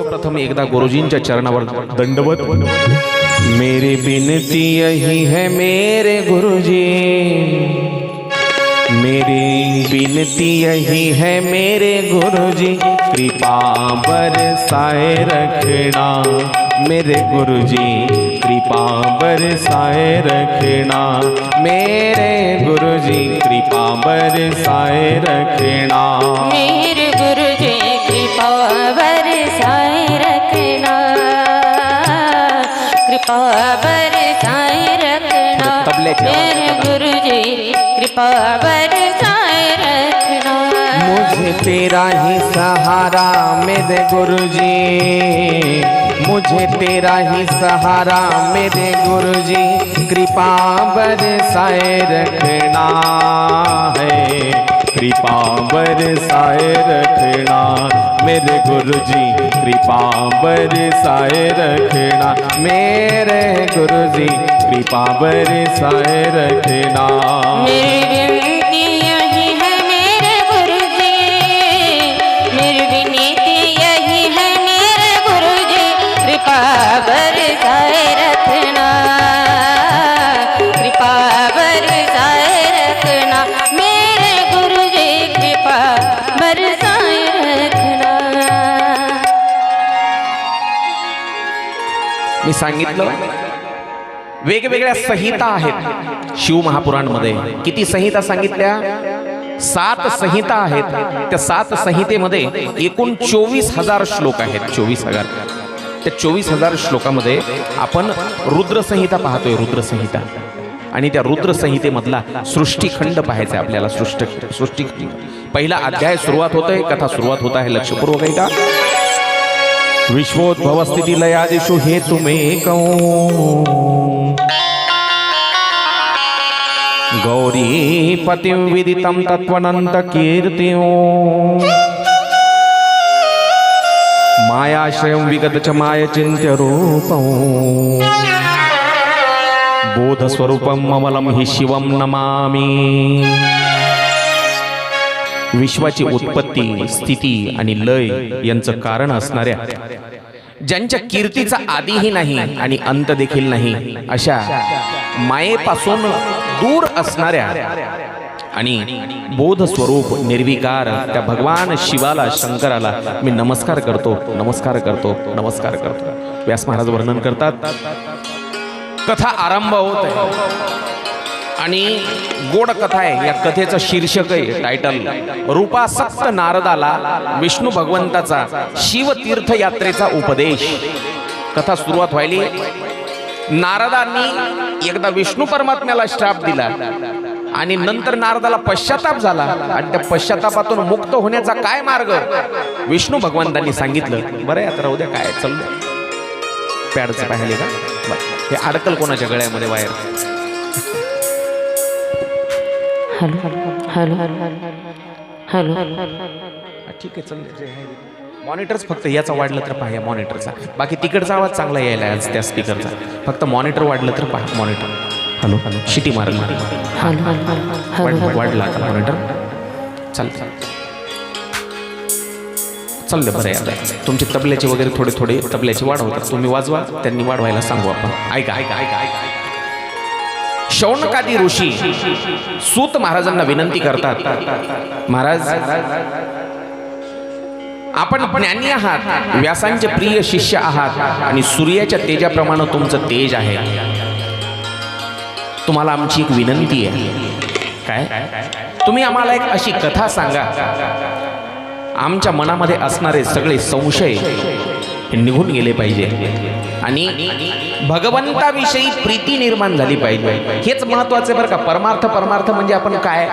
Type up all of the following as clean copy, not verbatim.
सर्वप्रथम एकदा गुरुजींच्या चरणावर दंडवत। मेरी बिनती यही है मेरे गुरुजी, मेरी बिनती यही है मेरे गुरुजी, कृपा बरसाए रखना मेरे गुरुजी, कृपा बरसाए रखना मेरे गुरुजी, कृपा बरसाए रखना मेरे गुरुजी, कृपा बरसाए रखना, कृपा बरसाए रखना मेरे गुरुजी, कृपा बरसाए रखना। मुझे तेरा ही सहारा मेरे गुरुजी, मुझे तेरा ही सहारा मेरे गुरुजी, कृपा बरसाए रखना है, कृपा बरसाए रखना मेरे गुरुजी, कृपा बरसाए रखना मेरे गुरुजी, कृपा बरसाए रखना। मेरी विनती यही है मेरे गुरुजी, मेरी विनती यही है मेरे गुरुजी, कृपा बरसाए रखना, कृपा बरसाए रखना मेरे गुरुजी, कृपा बरसाए रखना। मी सांगितलं वेगवेगळ्या संहिता आहेत शिव महापुराणमध्ये। किती संहिता सांगितल्या? 7 संहिता आहेत। त्या 7 संहितेमध्ये एकूण 24,000 श्लोक आहेत। 24,000। त्या 24,000 श्लोकामध्ये आपण रुद्र संहिता पाहतोय, रुद्र संहिता। आणि त्या रुद्र संहितेमधला सृष्टीखंड पाहायचा आपल्याला। सृष्टी पहिला अध्याय सुरुवात होतोय, कथा सुरुवात होत आहे। लक्षपूर्वक आहे का? विश्वोद्भव स्थिति लयादिषु हेतुमेकौ गौरीपतिं विदितं तत्त्वनन्त कीर्तिं मायाश्रयं विगत च मायचिन्त्य रूपं बोधस्वरूपं अमलं हि शिवं नमामि। विश्वाची उत्पत्ती, स्थिती आणि लय यांचं कारण असणाऱ्या, ज्यांच्या कीर्तीचा आदिही नाही आणि अंत देखील नाही, अशा मायेपासून दूर असणाऱ्या आणि बोध स्वरूप निर्विकार त्या भगवान शिवाला, शंकराला मी नमस्कार करतो, नमस्कार करतो, नमस्कार करतो। व्यास महाराज वर्णन करतात, कथा आरंभ होत आहे आणि गोड कथा आहे। या कथेचं शीर्षक आहे, टायटल, रूपासक्त नारदाला विष्णू भगवंताचा शिवतीर्थ यात्रेचा उपदेश। कथा सुरुवात व्हायली, नारदांनी एकदा विष्णू परमात्म्याला श्राप दिला आणि नंतर नारदाला पश्चाताप झाला आणि त्या पश्चातापातून मुक्त होण्याचा काय मार्ग विष्णू भगवंतांनी सांगितलं। बरं आता राहू द्या, काय चाललं पॅडचं पाहिले का? हे अडकल कोणाच्या गळ्यामध्ये वायर? हॅलो हॅलो हॅलो ठीक आहे, चाललं। मॉनिटर्स फक्त याचा वाढलं तर पहा, मॉनिटरचा, बाकी तिकडचा आवाज चांगला यायला आज त्या स्पीकरचा, फक्त मॉनिटर वाढलं तर पहा। मॉनिटर हॅलो हॅलो शिटी मारल, वाढला आता मॉनिटर, चालतं चाललं। बरं आहे, तुमचे तबल्याचे वगैरे थोडे थोडे तबल्याचे वाढवतात, तुम्ही वाजवा, त्यांनी वाढवायला सांगू आपण। ऐका ऐका ऐका ऐका। शौनकादी ऋषी सूत महाराजांना विनंती करतात, महाराज आपण ज्ञानी आहात, व्यासांचे प्रिय शिष्य आहात आणि सूर्याच्या तेजाप्रमाणे तुमचं तेज आहे। तुम्हाला आमची एक विनंती आहे। काय? तुम्ही आम्हाला एक अशी कथा सांगा, आमच्या मनामध्ये असणारे सगळे संशय निघून गेले पाहिजे आणि भगवंताविषयी प्रीती निर्माण झाली पाहिजे। हेच महत्वाचे बरं का। परमार्थ, परमार्थ म्हणजे आपण काय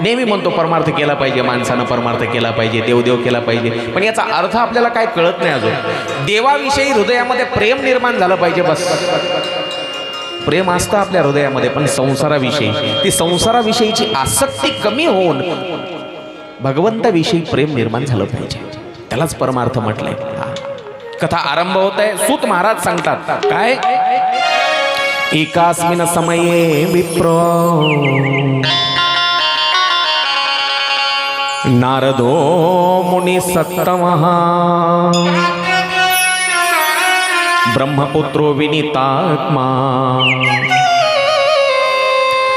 नेहमी म्हणतो, परमार्थ केला पाहिजे, माणसानं परमार्थ केला पाहिजे, देवदेव केला पाहिजे, पण याचा अर्थ आपल्याला काय कळत नाही अजून। देवाविषयी हृदयामध्ये प्रेम निर्माण झालं पाहिजे, बस। प्रेम असतं आपल्या हृदयामध्ये, पण संसाराविषयी, ती संसाराविषयीची आसक्ती कमी होऊन भगवंताविषयी प्रेम निर्माण झालं पाहिजे, त्यालाच परमार्थ म्हटलंय। कथा आरंभ होत आहे। सूत महाराज सांगतात काय? एकास्मिन समये विप्र नारदो मुनी सत्तमः ब्रह्मपुत्रो विनीतात्मा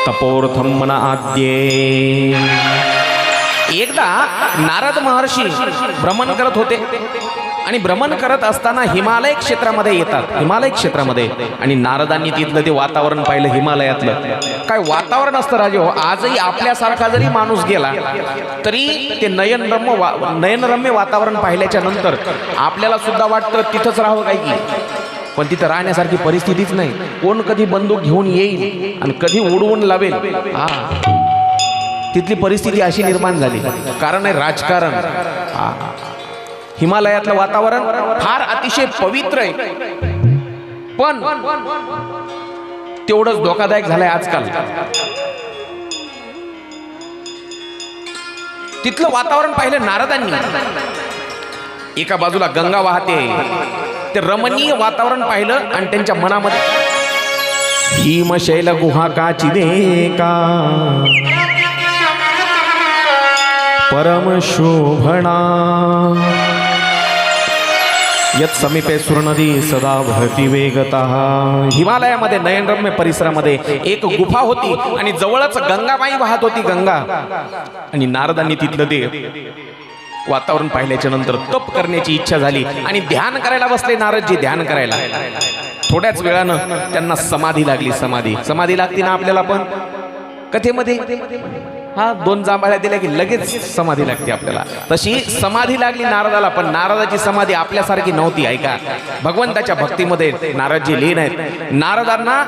तपोर्थम मन आद्ये. एकदा नारद महर्षी भ्रमण करत होते आणि भ्रमण करत असताना हिमालय क्षेत्रामध्ये येतात. हिमालय क्षेत्रामध्ये आणि नारदांनी तिथलं ते वातावरण पाहिलं. हिमालयातलं काय वातावरण असतं राजे हो. आजही आपल्यासारखा जरी माणूस गेला तरी ते नयनरम्य वातावरण पाहिल्याच्या नंतर आपल्याला सुद्धा वाटतं तिथंच राहावं काय की. पण तिथं राहण्यासारखी परिस्थितीच नाही. कोण कधी बंदूक घेऊन येईल आणि कधी उडवून लावेल. तिथली परिस्थिती अशी निर्माण झाली. कारण आहे राजकारण. हिमालयातलं वातावरण फार अतिशय पवित्र आहे पण तेवढंच धोकादायक झालंय आजकाल. तिथलं वातावरण पाहिलं नारदांनी. एका बाजूला गंगा वाहते. ते रमणीय वातावरण पाहिलं आणि त्यांच्या मनामध्ये हिमशैल गुहा काची दे का परम शोभना यत समीपे सुरनदी सदा भरती वेगतः. हिमालयामध्ये नयनरम्य परिसरामध्ये एक गुफा होती आणि जवळच गंगाबाई वाहत होती. गंगा. आणि नारदांनी तिथलं ते वातावरण पाहिल्याच्या नंतर तप करण्याची इच्छा झाली आणि ध्यान करायला बसले नारदजी. ध्यान करायला थोड्याच वेळानं त्यांना समाधी लागली. समाधी लागते ना आपल्याला पण कथेमध्ये. दोन जांभळ्या दिल्या की लगेच समाधी लागते आपल्याला. तशी समाधी लागली नारदाला. पण नारदाची समाधी आपल्यासारखी नव्हती. ऐका, भगवंताच्या भक्तीमध्ये नारदजी लीन आहेत. नारदांना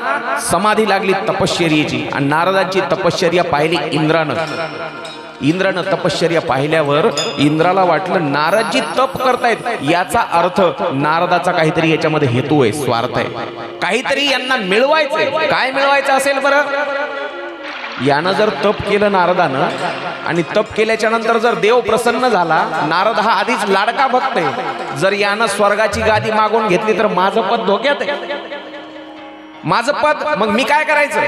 समाधी लागली तपश्चर्येची आणि नारदांची तपश्चर्या पाहिली इंद्रानं तपश्चर्या पाहिल्यावर इंद्राला वाटलं नारदजी तप करतायत याचा अर्थ नारदाचा काहीतरी याच्यामध्ये हेतू आहे, स्वार्थ आहे. काहीतरी यांना मिळवायचंय. काय मिळवायचं असेल बरं? यानं जर तप केलं नारदानं आणि तप केल्याच्या नंतर जर देव प्रसन्न झाला, नारद हा आधीच लाडका भक्त आहे, जर यानं स्वर्गाची गादी मागून घेतली तर माझं पद धोक्यात आहे. माझं पद, मग मी काय करायचं?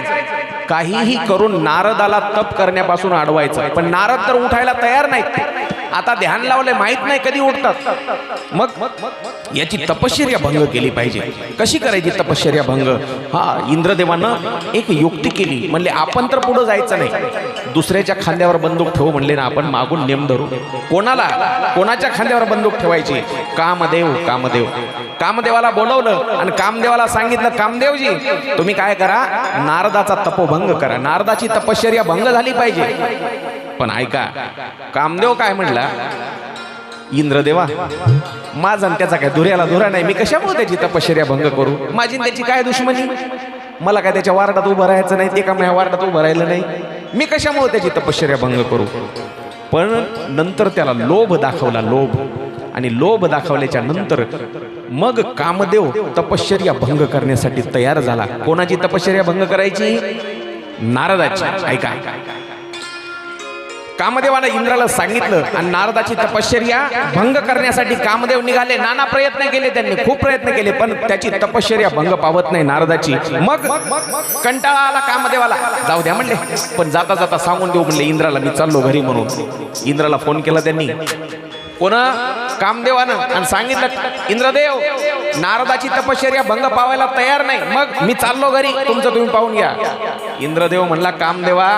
काहीही करून नारदाला तप करण्यापासून अडवायचं. पण नारद तर उठायला तयार नाहीत. आता ध्यान लावले, माहित नाही कधी उठतात. मग याची तपश्चर्या भंग केली पाहिजे. कशी करायची तपश्चर्या भंग? इंद्रदेवानं एक युक्ती केली. म्हणले आपण तर पुढे जायचं नाही, दुसऱ्याच्या खांद्यावर बंदूक ठेवू म्हणले ना, आपण मागून नेम धरू. कोणाच्या खांद्यावर बंदूक ठेवायची? कामदेवाला बोलवलं आणि कामदेवाला सांगितलं, कामदेवजी तुम्ही काय करा, नारदाचा तपोभंग करा. नारदाची तपश्चर्या भंग झाली पाहिजे. पण ऐका, कामदेव काय म्हणला, इंद्रदेवा माझा त्याचा काय धुरा नाही, मी कशामुळे त्याची तपश्चर्या भंग करू? माझी त्याची काय दुश्मनी? मला काय त्याच्या वार्डात उभं राहायचं नाही, ते का माझ्या वार्डात उभं राहिलं नाही, मी कशामुळे त्याची तपश्चर्या भंग करू? पण नंतर त्याला लोभ दाखवला, आणि लोभ दाखवल्याच्या नंतर मग कामदेव तपश्चर्या भंग करण्यासाठी तयार झाला. कोणाची तपश्चर्या भंग करायची? नारदाची. ऐका, कामदेवाने इंद्राला सांगितलं आणि नारदाची तपश्चर्या भंग करण्यासाठी कामदेव निघाले. नाना प्रयत्न केले त्यांनी, खूप प्रयत्न केले, पण त्याची तपश्चर्या भंग पावत नाही नारदाची. मग कंटाळा आला कामदेवाला, जाऊ द्या म्हणले, पण जाता जाता सांगून देऊ म्हणले इंद्राला, मी चाललो घरी म्हणून. इंद्राला फोन केला त्यांनी, कामदेवानं, आणि सांगितलं, इंद्रदेव नारदाची तपश्चर्या भंग पावायला तयार नाही, मग मी चाललो घरी, तुमचं तुम्ही पाहून घ्या. इंद्रदेव म्हणला, कामदेवा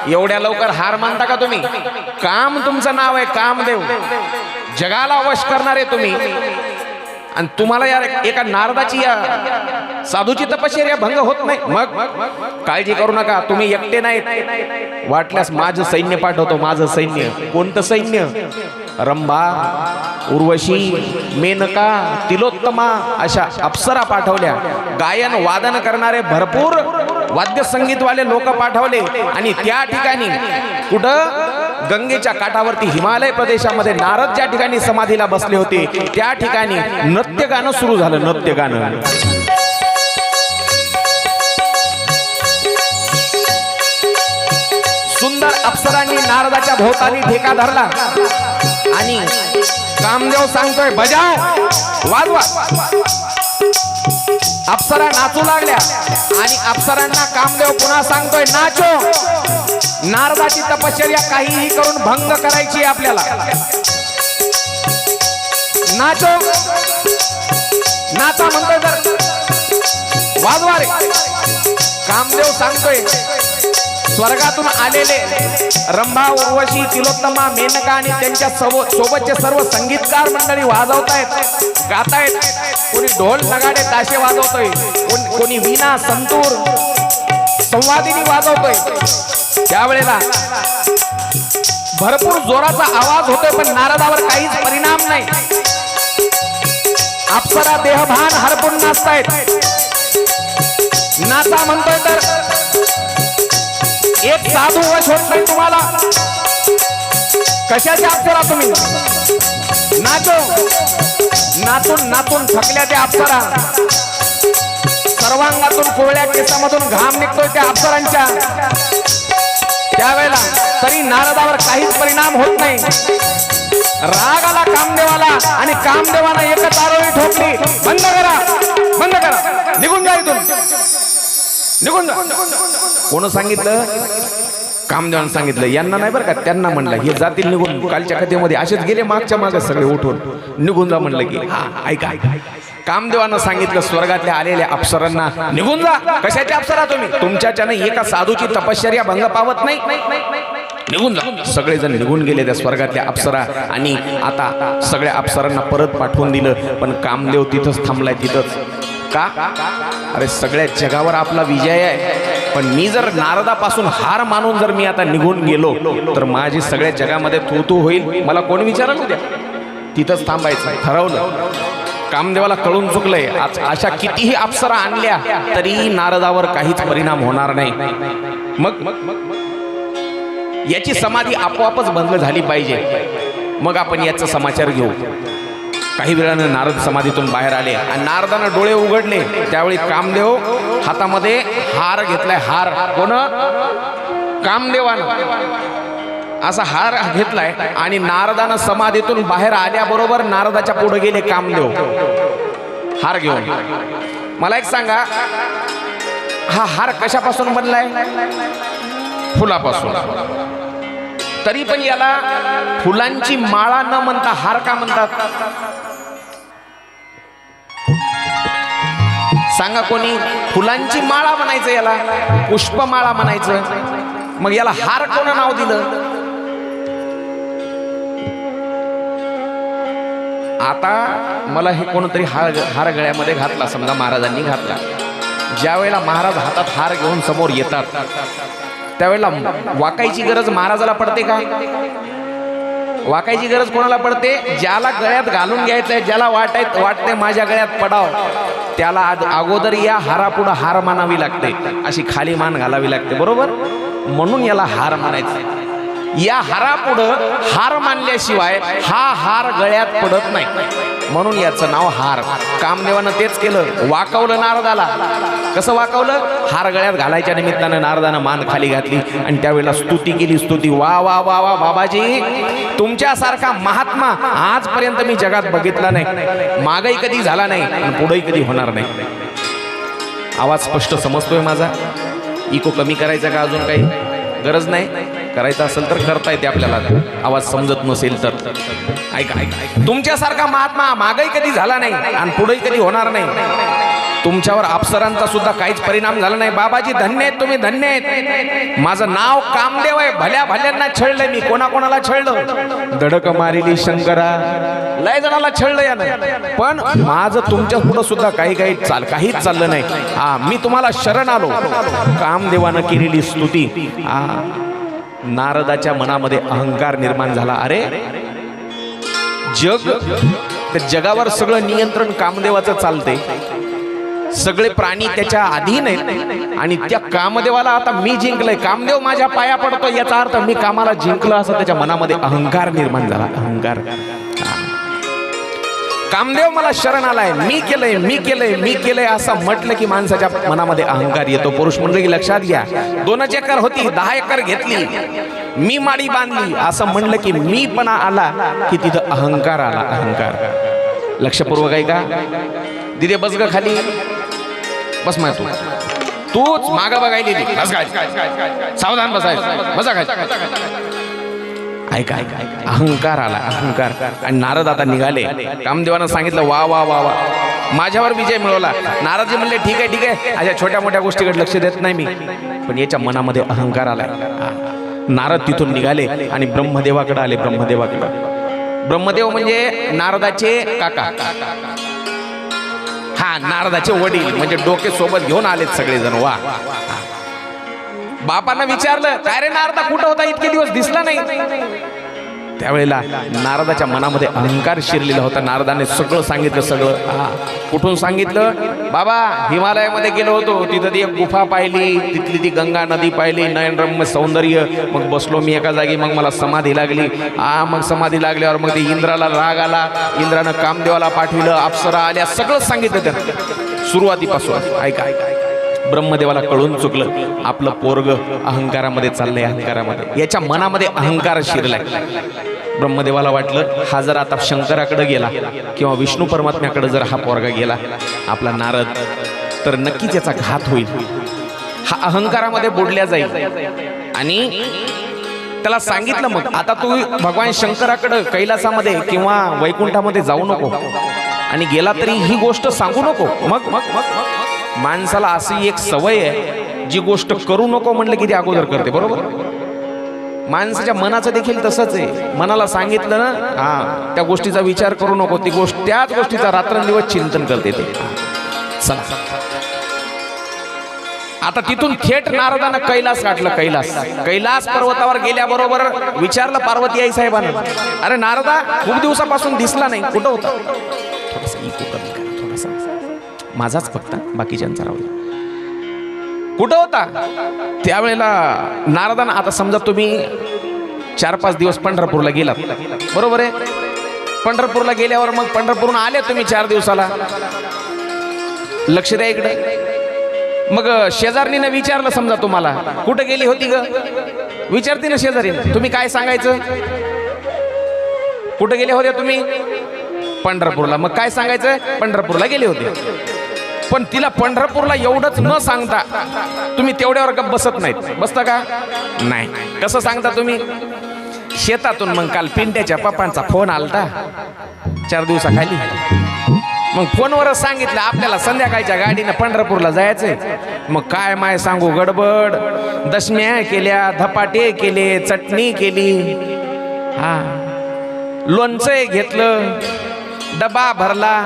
एवढ्या लवकर हार मानता का तुम्ही? काम तुमचं नाव आहे, कामदेव, जगाला वश करणारे तुम्ही, आणि तुम्हाला या एका नारदाची या साधूची तपश्चर्या भंग होत नाही. मग काळजी करू नका, तुम्ही एकटे नाहीत, वाटल्यास माझं सैन्य पाठवतो. माझं सैन्य. कोणतं सैन्य? रंभा, उर्वशी, मेनका, तिलोत्तमा अशा अप्सरा पाठवल्या. गायन वादन करणारे भरपूर वाद्य संगीतवाले लोक पाठवले. आणि त्या ठिकाणी कुठं? गंगेच्या काठावरती हिमालय प्रदेशामध्ये नारद ज्या ठिकाणी समाधीला बसले होते त्या ठिकाणी नृत्यगानं सुरू झालं. नृत्यगानं. सुंदर अप्सरांनी नारदाच्या भोवताली ठेका धरला आणि कामदेव सांगतोय, बजाव, वाजवा. अप्सरा नाचू लागल्या आणि अप्सरांना कामदेव पुन्हा सांगतोय, नाचो. नारदाची तपश्चर्या काहीही करून भंग करायची आपल्याला. नाचो. नाचा म्हणतोय तर वाजवा रे. कामदेव सांगतोय स्वर्गातून आलेले रंभा, उर्वशी, तिलोत्तमा, मेनका आणि त्यांच्या सोबतचे सर्व संगीतकार मंडळी वाजवतायत, गातायत. कोणी ढोल नगाडे ताशे वाजवतोय, कोणी वीणा, संतूर, संवादिनी वाजवतोय. त्यावेळेला भरपूर जोराचा आवाज होतोय पण नारदावर काहीच परिणाम नाही. अप्सरा देहभान हरपून नाचतायत. नाचा म्हणतोय तर एक साधू वश होत नाही तुम्हाला. कशाची अप्सरा तुम्ही? नाचो. नाचून नाचून थकल्या त्या अप्सरा. सर्वांगातून कोवळ्या केसामधून घाम निघतोय त्या अप्सरांच्या. त्यावेळेला तरी नारदावर काहीच परिणाम होत नाही. राग आला कामदेवाला आणि कामदेवानं एकच आरोळी ठोकली. बंद करा, बंद करा, निघून जा इथून, निघून जा. कोण सांगितलं? कामदेवानं सांगितलं. यांना नाही बरं का, त्यांना म्हणलं हे जातील निघून. कालच्या कथेमध्ये असेच गेले मागच्या मागे सगळे उठून निघून जा म्हणलं की हा ऐका. कामदेवानं सांगितलं स्वर्गातल्या आलेल्या अप्सरांना निघून जा. कशाची अप्सरा तुम्ही? तुमच्याच्याने एका साधूची तपश्चर्या भंग पावत नाही, निघून जा. सगळेजण निघून गेले त्या स्वर्गातल्या अप्सरा. आणि आता सगळ्या अप्सरांना परत पाठवून दिलं. पण कामदेव तिथंच थांबलाय. तिथंच का? अरे सगळ्या जगावर आपला विजय आहे. पण मी जर नारदापासून हार मानून जर मी आता निघून गेलो तर माझी सगळ्या जगामध्ये तू होईल. मला कोण विचारलं उद्या? तिथंच थांबायचं ठरवलं. कामदेवाला कळून चुकलंय. अशा कितीही अप्सरा आणल्या तरी नारदावर काहीच परिणाम होणार नाही. मग याची समाधी आपोआपच बंद झाली पाहिजे. मग आपण याचा समाचार घेऊ. काही वेळानं नारद समाधीतून बाहेर आले आणि नारदानं डोळे उघडले. त्यावेळी कामदेव हातामध्ये हार घेतलाय. हार कोण? कामदेवानं असा हार घेतलाय. आणि नारदानं समाधीतून बाहेर आल्याबरोबर नारदाच्या पुढे गेले कामदेव हार घेऊन. मला एक सांगा, हा हार कशापासून बनलाय? फुलापासून. तरी पण याला फुलांची माळा न म्हणता हार का म्हणतात? सांगा कोणी? फुलांची माळा म्हणायचं याला, पुष्पमाळा म्हणायचं. मग याला हार कोण नाव दिलं? आता मला हे कोणतरी हार गळ्यामध्ये घातला, समजा महाराजांनी घातला. ज्या वेळेला महाराज हातात हार घेऊन समोर येतात त्यावेळेला वाकायची गरज महाराजाला पडते का? वाकायची गरज कोणाला पडते? ज्याला गळ्यात घालून घ्यायचंय, ज्याला वाटते माझ्या गळ्यात पडाव, त्याला अगोदर या हारापुढं हार मानावी लागते. अशी खाली मान घालावी लागते, बरोबर? म्हणून याला हार म्हणायचं. या हारापुढं हार मानल्याशिवाय हा हार गळ्यात पडत नाही. म्हणून याचं नाव हार. कामदेवानं तेच केलं, वाकवलं नारदाला. कसं वाकवलं? हार गळ्यात घालायच्या निमित्तानं नारदानं मान खाली घातली आणि त्यावेळेला स्तुती केली. स्तुती, वा वा वा वा बाबाजी, तुमच्यासारखा महात्मा आजपर्यंत मी जगात बघितला नाही. मागही कधी झाला नाही आणि पुढेही कधी होणार नाही. आवाज स्पष्ट समजतोय माझा? इको कमी करायचा का अजून काही गरज नाही? करायचं असेल तर करता येते आपल्याला, आवाज समजत नसेल तर. ऐका, तुमच्यासारखा महात्मा मागही कधी झाला नाही आणि पुढेही कधी होणार नाही. तुमच्यावर अप्सरांचा सुद्धा काहीच परिणाम झाला नाही. बाबाजी धन्य आहेत तुम्ही, धन्य आहेत. माझं नाव कामदेव आहे. भल्या भल्यांना छळलंय मी. कोणाकोणाला छळलं? दडक मारिली शंकरा, लय जणाला छळलं यानं. पण माझं तुमच्या पुढं सुद्धा काहीच चाललं नाही. मी तुम्हाला शरण आलो. कामदेवानं केलेली स्तुती. नारदाच्या मनामध्ये अहंकार निर्माण झाला. अरे त्या जगावर सगळं नियंत्रण कामदेवाचं चालते. सगळे प्राणी त्याच्या अधीन आहेत आणि त्या कामदेवाला आता मी जिंकलंय. कामदेव माझ्या पाया पडतो याचा अर्थ मी कामाला जिंकलं, असं त्याच्या मनामध्ये अहंकार निर्माण झाला. अहंकार. कामदेव मला शरण आलाय, मी केलंय असं म्हटलं की माणसाच्या मनामध्ये अहंकार येतो. पुरुष मंडळी लक्षात घ्या, 2 एकर होती, 10 एकर घेतली, मी माडी बांधली असं म्हणलं की मी पण आला की तिथं अहंकार आला. अहंकार. लक्षपूर्वक आहे का? दिदे बस ग खाली, बस मा तूच माग बघायली, सावधान बसायचं, बसा काय. ऐका, अहंकार आला, अहंकार. आणि नारद आता निघाले. कामदेवानं सांगितलं, वा वा वा वा, माझ्यावर विजय मिळवला. नारदजी म्हणले ठीक आहे ठीक आहे, अशा छोट्या मोठ्या गोष्टीकडे लक्ष देत नाही मी, पण याच्या मनामध्ये अहंकार आलाय. नारद तिथून निघाले आणि ब्रह्मदेवाकडे आले. ब्रह्मदेव म्हणजे नारदाचे काका, हा नारदाचे वडील, म्हणजे डोके सोबत घेऊन आलेत सगळेजण. वा. बापांना विचारलं काय रे नारदा कुठं होता, इतके दिवस दिसला नाही. त्यावेळेला नारदाच्या मनामध्ये अहंकार शिरलेला होता. नारदाने सगळं सांगितलं. सगळं कुठून सांगितलं? बाबा हिमालयामध्ये गेलो होतो, तिथं ती एक गुफा पाहिली, तिथली ती गंगा नदी पाहिली, नयनरम्य सौंदर्य. मग बसलो मी एका जागी, मग मला समाधी लागली. मग समाधी लागल्यावर मग ते इंद्राला राग आला, इंद्रानं कामदेवाला पाठविलं, अप्सरा आल्या, सगळं सांगितलं त्यानं सुरुवातीपासून. ऐका, ब्रह्मदेवाला कळून चुकलं, आपलं पोरग अहंकारामध्ये चाललंय, अहंकारामध्ये. याच्या मनामध्ये अहंकार शिरलाय. ब्रह्मदेवाला वाटलं हा जर आता शंकराकडे गेला किंवा विष्णू परमात्म्याकडे जर हा पोरगा गेला आपला नारद, तर नक्कीच याचा घात होईल. हा अहंकारामध्ये बुडल्या जाईल. आणि त्याला सांगितलं मग आता तू भगवान शंकराकडे कैलासामध्ये किंवा वैकुंठामध्ये जाऊ नको, आणि गेला तरी ही गोष्ट सांगू नको. मग माणसाला अशी एक सवय आहे, जी गोष्ट करू नको म्हणलं की ती अगोदर करते. बरोबर. माणसाच्या मनाचं देखील तसंच आहे. मनाला सांगितलं ना त्या गोष्टीचा विचार करू नको, ती गोष्ट त्याच गोष्टीचा रात्रंदिवस चिंतन करते ते. चला आता तिथून थेट नारदानं कैलास गाठलं. कैलास पर्वतावर गेल्याबरोबर विचारलं पार्वती आई साहेबांना, अरे नारदा खूप दिवसापासून दिसला नाही, कुठं होता? थोडासा इको कमी करा, थोडासा माझाच फक्त, बाकीच्यांचा राहू द्या. कुठं होता? त्यावेळेला नारदानं, आता समजा तुम्ही 4-5 दिवस पंढरपूरला गेलात, बरोबर आहे. पंढरपूरला गेल्यावर मग पंढरपूरहून आले तुम्ही 4 दिवसाला, लक्ष द्या इकडे. मग शेजारणीनं विचारलं समजा तुम्हाला, कुठं गेली होती ग? विचारते ना शेजारीनं, तुम्ही काय सांगायचं? कुठं गेले होते तुम्ही? पंढरपूरला. मग काय सांगायचं? पंढरपूरला गेले होते. पण तिला पंढरपूरला एवढंच न सांगता तुम्ही तेवढ्यावर गप्प बसत नाहीत. बसता का? नाही. कसं सांगता तुम्ही? शेतातून मग काल पिंट्याच्या पप्पांचा फोन आलता 4 दिवसाखाली. मग फोनवरच सांगितलं आपल्याला संध्याकाळच्या गाडीनं पंढरपूरला जायचंय. मग काय माय सांगू, गडबड, दशम्या केल्या, धपाटे केले, चटणी केली, लोणचं घेतलं, डबा भरला,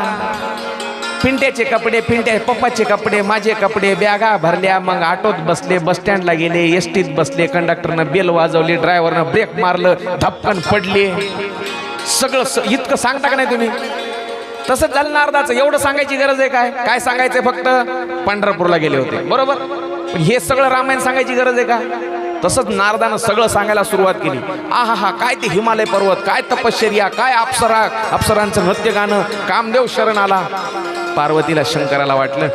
पिंट्याचे कपडे, पिंट्या पप्पाचे कपडे, माझे कपडे, बॅगा भरल्या. मग ऑटोत बसले, बस स्टँडला गेले, एसटीत बसले, कंडक्टरनं बेल वाजवली, ड्रायव्हरनं ब्रेक मारलं, धपकन पडले. सगळं इतकं सांगता का नाही तुम्ही? तसंच झालं नारदाचं. एवढं सांगायची गरज आहे काय? काय सांगायचंय? फक्त पंढरपूरला गेले होते, बरोबर. हे सगळं रामायण सांगायची गरज आहे का? तसंच नारदानं सगळं सांगायला सुरुवात केली. आहा, काय ते हिमालय पर्वत, काय तपश्चर्या, काय अप्सरांचं नृत्य गाणं, कामदेव शरण आला. पार्वतीला शंकराला वाटलं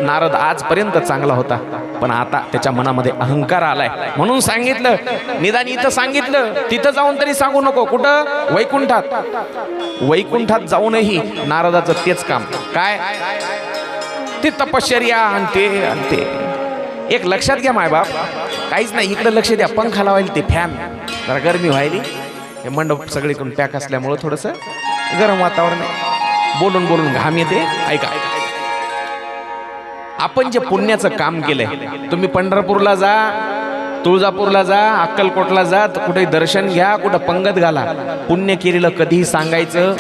नारद आजपर्यंत चांगला होता, पण आता त्याच्या मनामध्ये अहंकार आलाय, म्हणून सांगितलं. निदान इथं सांगितलं, तिथं जाऊन तरी सांगू नको. कुठं? वैकुंठात जाऊनही नारदाचं तेच काम. काय? ते तपश्चर्या आणि ते. एक लक्षात घ्या मायबाप, काहीच नाही, इकडं लक्ष द्या. पंखा लावायला, ते फॅन, जरा गरमी व्हायली, हे मंडप सगळीकडून पॅक असल्यामुळं थोडंसं गरम वातावरण आहे, बोलून घाम येते. ऐका, आपण जे पुण्याचं काम केलंय, तुम्ही पंढरपूरला जा, तुळजापूरला जा, अक्कलकोटला जा, कुठे दर्शन घ्या, कुठं पंगत घाला, पुण्य केलेलं कधीही सांगायचं.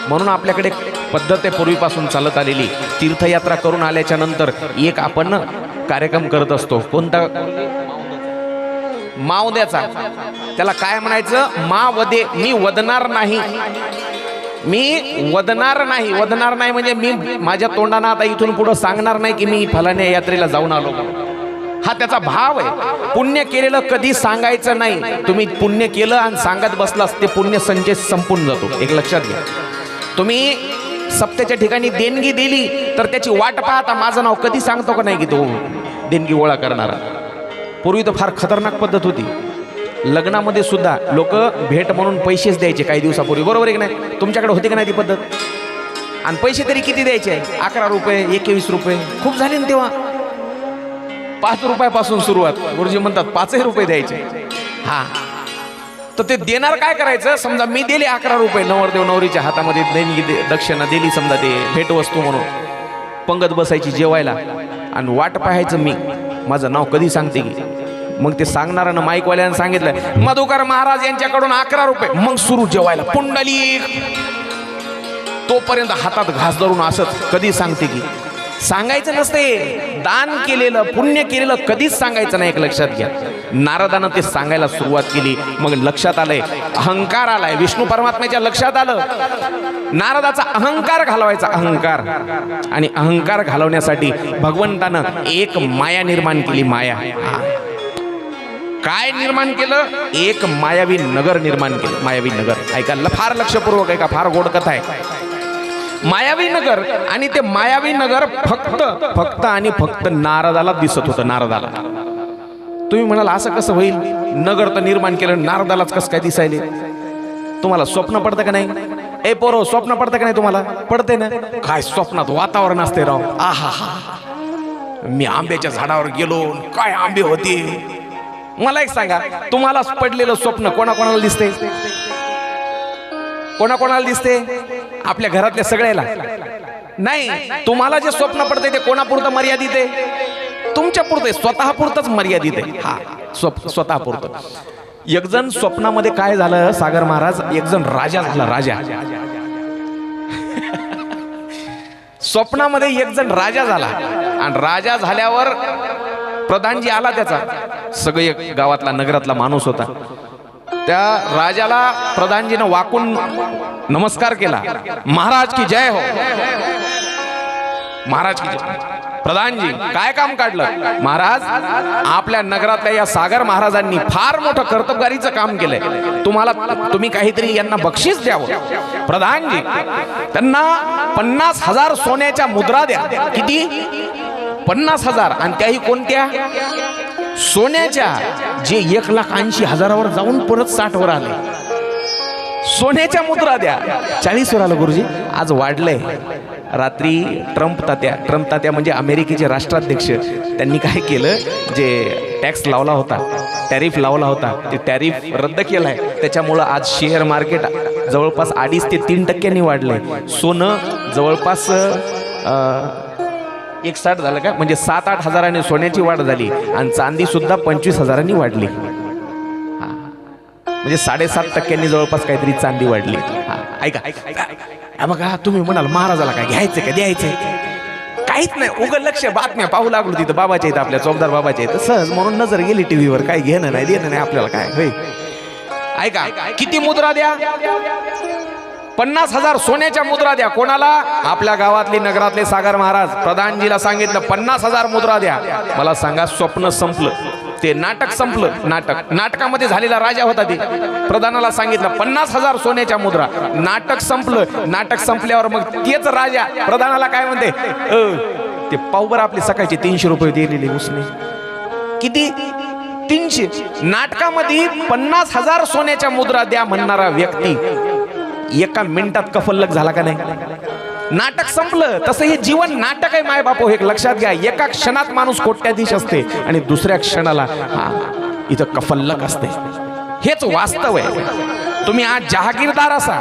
म्हणून आपल्याकडे पद्धत आहे पूर्वीपासून चालत आलेली. तीर्थयात्रा करून आल्याच्या नंतर एक आपण कार्यक्रम करत असतो. कोणता? मावद्याचा. त्याला काय म्हणायचं? मावदे. मी वदणार नाही, मी वदणार नाही. वदणार नाही म्हणजे मी माझ्या तोंडानं आता इथून पुढे सांगणार नाही की मी फलाण्या यात्रेला जाऊन आलो. हा त्याचा भाव आहे. पुण्य केलेलं कधी सांगायचं नाही. तुम्ही पुण्य केलं आणि सांगत बसलास, ते पुण्य संचय संपून जातो. एक लक्षात घ्या. तुम्ही सप्त्याच्या ठिकाणी देणगी दिली तर त्याची वाट पाहता माझं नाव कधी सांगतो का नाही की तो देणगी गोळा करणारा. पूर्वी तर फार खतरनाक पद्धत होती. लग्नामध्ये सुद्धा लोक भेट म्हणून पैसेच द्यायचे काही दिवसापूर्वी, बरोबर आहे की नाही? तुमच्याकडे होती का नाही ती पद्धत? आणि पैसे तरी किती द्यायचे? 11 रुपये, 21 रुपये खूप झाले ना तेव्हा. 5 रुपयापासून सुरुवात. गुरुजी म्हणतात 5 रुपये द्यायचे. तर ते देणार काय करायचं? समजा मी दिले 11 रुपये नवरदेव नवरीच्या हातामध्ये देणगी दक्षिणा दिली, समजा ते भेटवस्तू म्हणून, पंगत बसायची जेवायला आणि वाट पाहायचं मी माझं नाव कधी सांगते की. मग ते सांगणाऱ्यानं माईकवाल्यानं सांगितलं मधुकर महाराज यांच्याकडून 11 रुपये. मग सुरू जेवायला पुंडलिक, तोपर्यंत हातात घास धरून असत कधी सांगते की. सांगायचं नसते. दान केलेलं पुण्य केलेलं कधीच सांगायचं नाही, एक लक्षात घ्या. नारदानं ते सांगायला सुरुवात केली. मग लक्षात आलंय, अहंकार आलाय. विष्णू परमात्म्याच्या लक्षात आलं नारदाचा अहंकार घालवायचा, अहंकार. आणि अहंकार घालवण्यासाठी भगवंतानं एक माया निर्माण केली. माया काय निर्माण केलं? एक मायावी नगर निर्माण केलं. मायावी नगर ऐका, फार लक्षपूर्वक ऐका, फार गोड कथा आहे. मायावी नगर, आणि ते मायावी नगर फक्त आणि फक्त नारदाला दिसत होतं. नारदाला. तुम्ही म्हणाल असं कसं होईल? नगर तर निर्माण केलं, नारदालाच कसं काय दिसायले? तुम्हाला स्वप्न पडतं का नाही? ए पोरो, स्वप्न पडतं का नाही तुम्हाला? पडते ना. काय स्वप्नात वातावरण असते राव. आहा, मी आंब्याच्या झाडावर गेलो, काय आंबे होते. मला एक सांगा, तुम्हाला पडलेलं स्वप्न कोणाकोणाला दिसते? कोणाकोणाला दिसते? आपल्या घरातल्या सगळ्याला नाही. तुम्हाला जे स्वप्न पडते ते कोणापुरतं मर्यादित आहे? तुमच्या पुरतं, स्वतः पुरतच मर्यादित आहे. हा, स्वतः पुरतं. एक जण स्वप्नामध्ये काय झालं सागर महाराज, एक जण राजा झाला. राजा स्वप्नामध्ये एक जण राजा झाला. आणि राजा झाल्यावर प्रधानजी आला त्याचा, सगळे गावातला नगरातला माणूस होता. त्या राजाला प्रधानजीनं वाकून नमस्कार केला. महाराज की जय हो. महाराज की जय. प्रधानजी काय काम काढलं? महाराज, आपल्या नगरातल्या या सागर महाराजांनी फार मोठं कर्तबगारीचं काम केलंय. तुम्ही काहीतरी यांना बक्षीस द्यावं. प्रधानजी, त्यांना 50,000 सोन्याच्या मुद्रा द्या. किती? 50,000. आणि त्याही कोणत्या? सोन्याच्या, जे 1,80,000 जाऊन परत 60 वर आले. सोन्याच्या मुद्रा द्या. 40 वर आलं गुरुजी. आज वाढलंय. रात्री ट्रम्प तात्या म्हणजे अमेरिकेचे राष्ट्राध्यक्ष, त्यांनी काय केलं, जे टॅक्स लावला होता, टॅरिफ लावला होता, ते टॅरिफ रद्द केलाय. त्याच्यामुळं आज शेअर मार्केट जवळपास 2.5 ते 3% वाढलंय. सोनं जवळपास 160 झालं का, म्हणजे 7-8 हजारांनी सोन्याची वाढ झाली. आणि चांदी सुद्धा 25,000 वाढली. म्हणजे 7.5% जवळपास काहीतरी चांदी वाढली. ऐका बघा, तुम्ही म्हणाल महाराजाला काय घ्यायचं का द्यायचंय? काहीच नाही, उघड लक्ष बातम्या पाहू लागलो तिथं. बाबाच्या इथं, आपल्या चौकदार बाबाच्या इथं, सहज म्हणून नजर गेली टीव्हीवर. काय घेणं नाही देणं नाही आपल्याला काय होय. ऐका, किती मुद्रा द्या? 50,000 सोन्याच्या मुद्रा द्या. कोणाला? आपल्या गावातले नगरातले सागर महाराज. प्रधानजीला सांगितलं 50,000 मुद्रा द्या. मला सांगा, स्वप्न संपलं, ते नाटक संपलं. नाटकामध्ये झालेला राजा होता ते. प्रधानाला सांगितलं 50,000 सोन्याच्या मुद्रा. नाटक संपलं. नाटक संपल्यावर मग तेच राजा प्रधानाला काय म्हणते, ते पावबर आपले सकाळचे 300 रुपये दिलेले उसने. किती? 300. नाटकामध्ये 50,000 सोन्याच्या मुद्रा द्या म्हणणारा व्यक्ती 1 मिनिटात कफल्लक झाला का नाही? नाटक संपलं. तसं हे जीवन नाटक आहे माय बापो, हे लक्षात घ्या. एका क्षणात माणूस कोट्याधीश असते आणि दुसऱ्या क्षणाला इथं कफल्लक असते. हेच वास्तव आहे. तुम्ही आज जहागीरदार असा,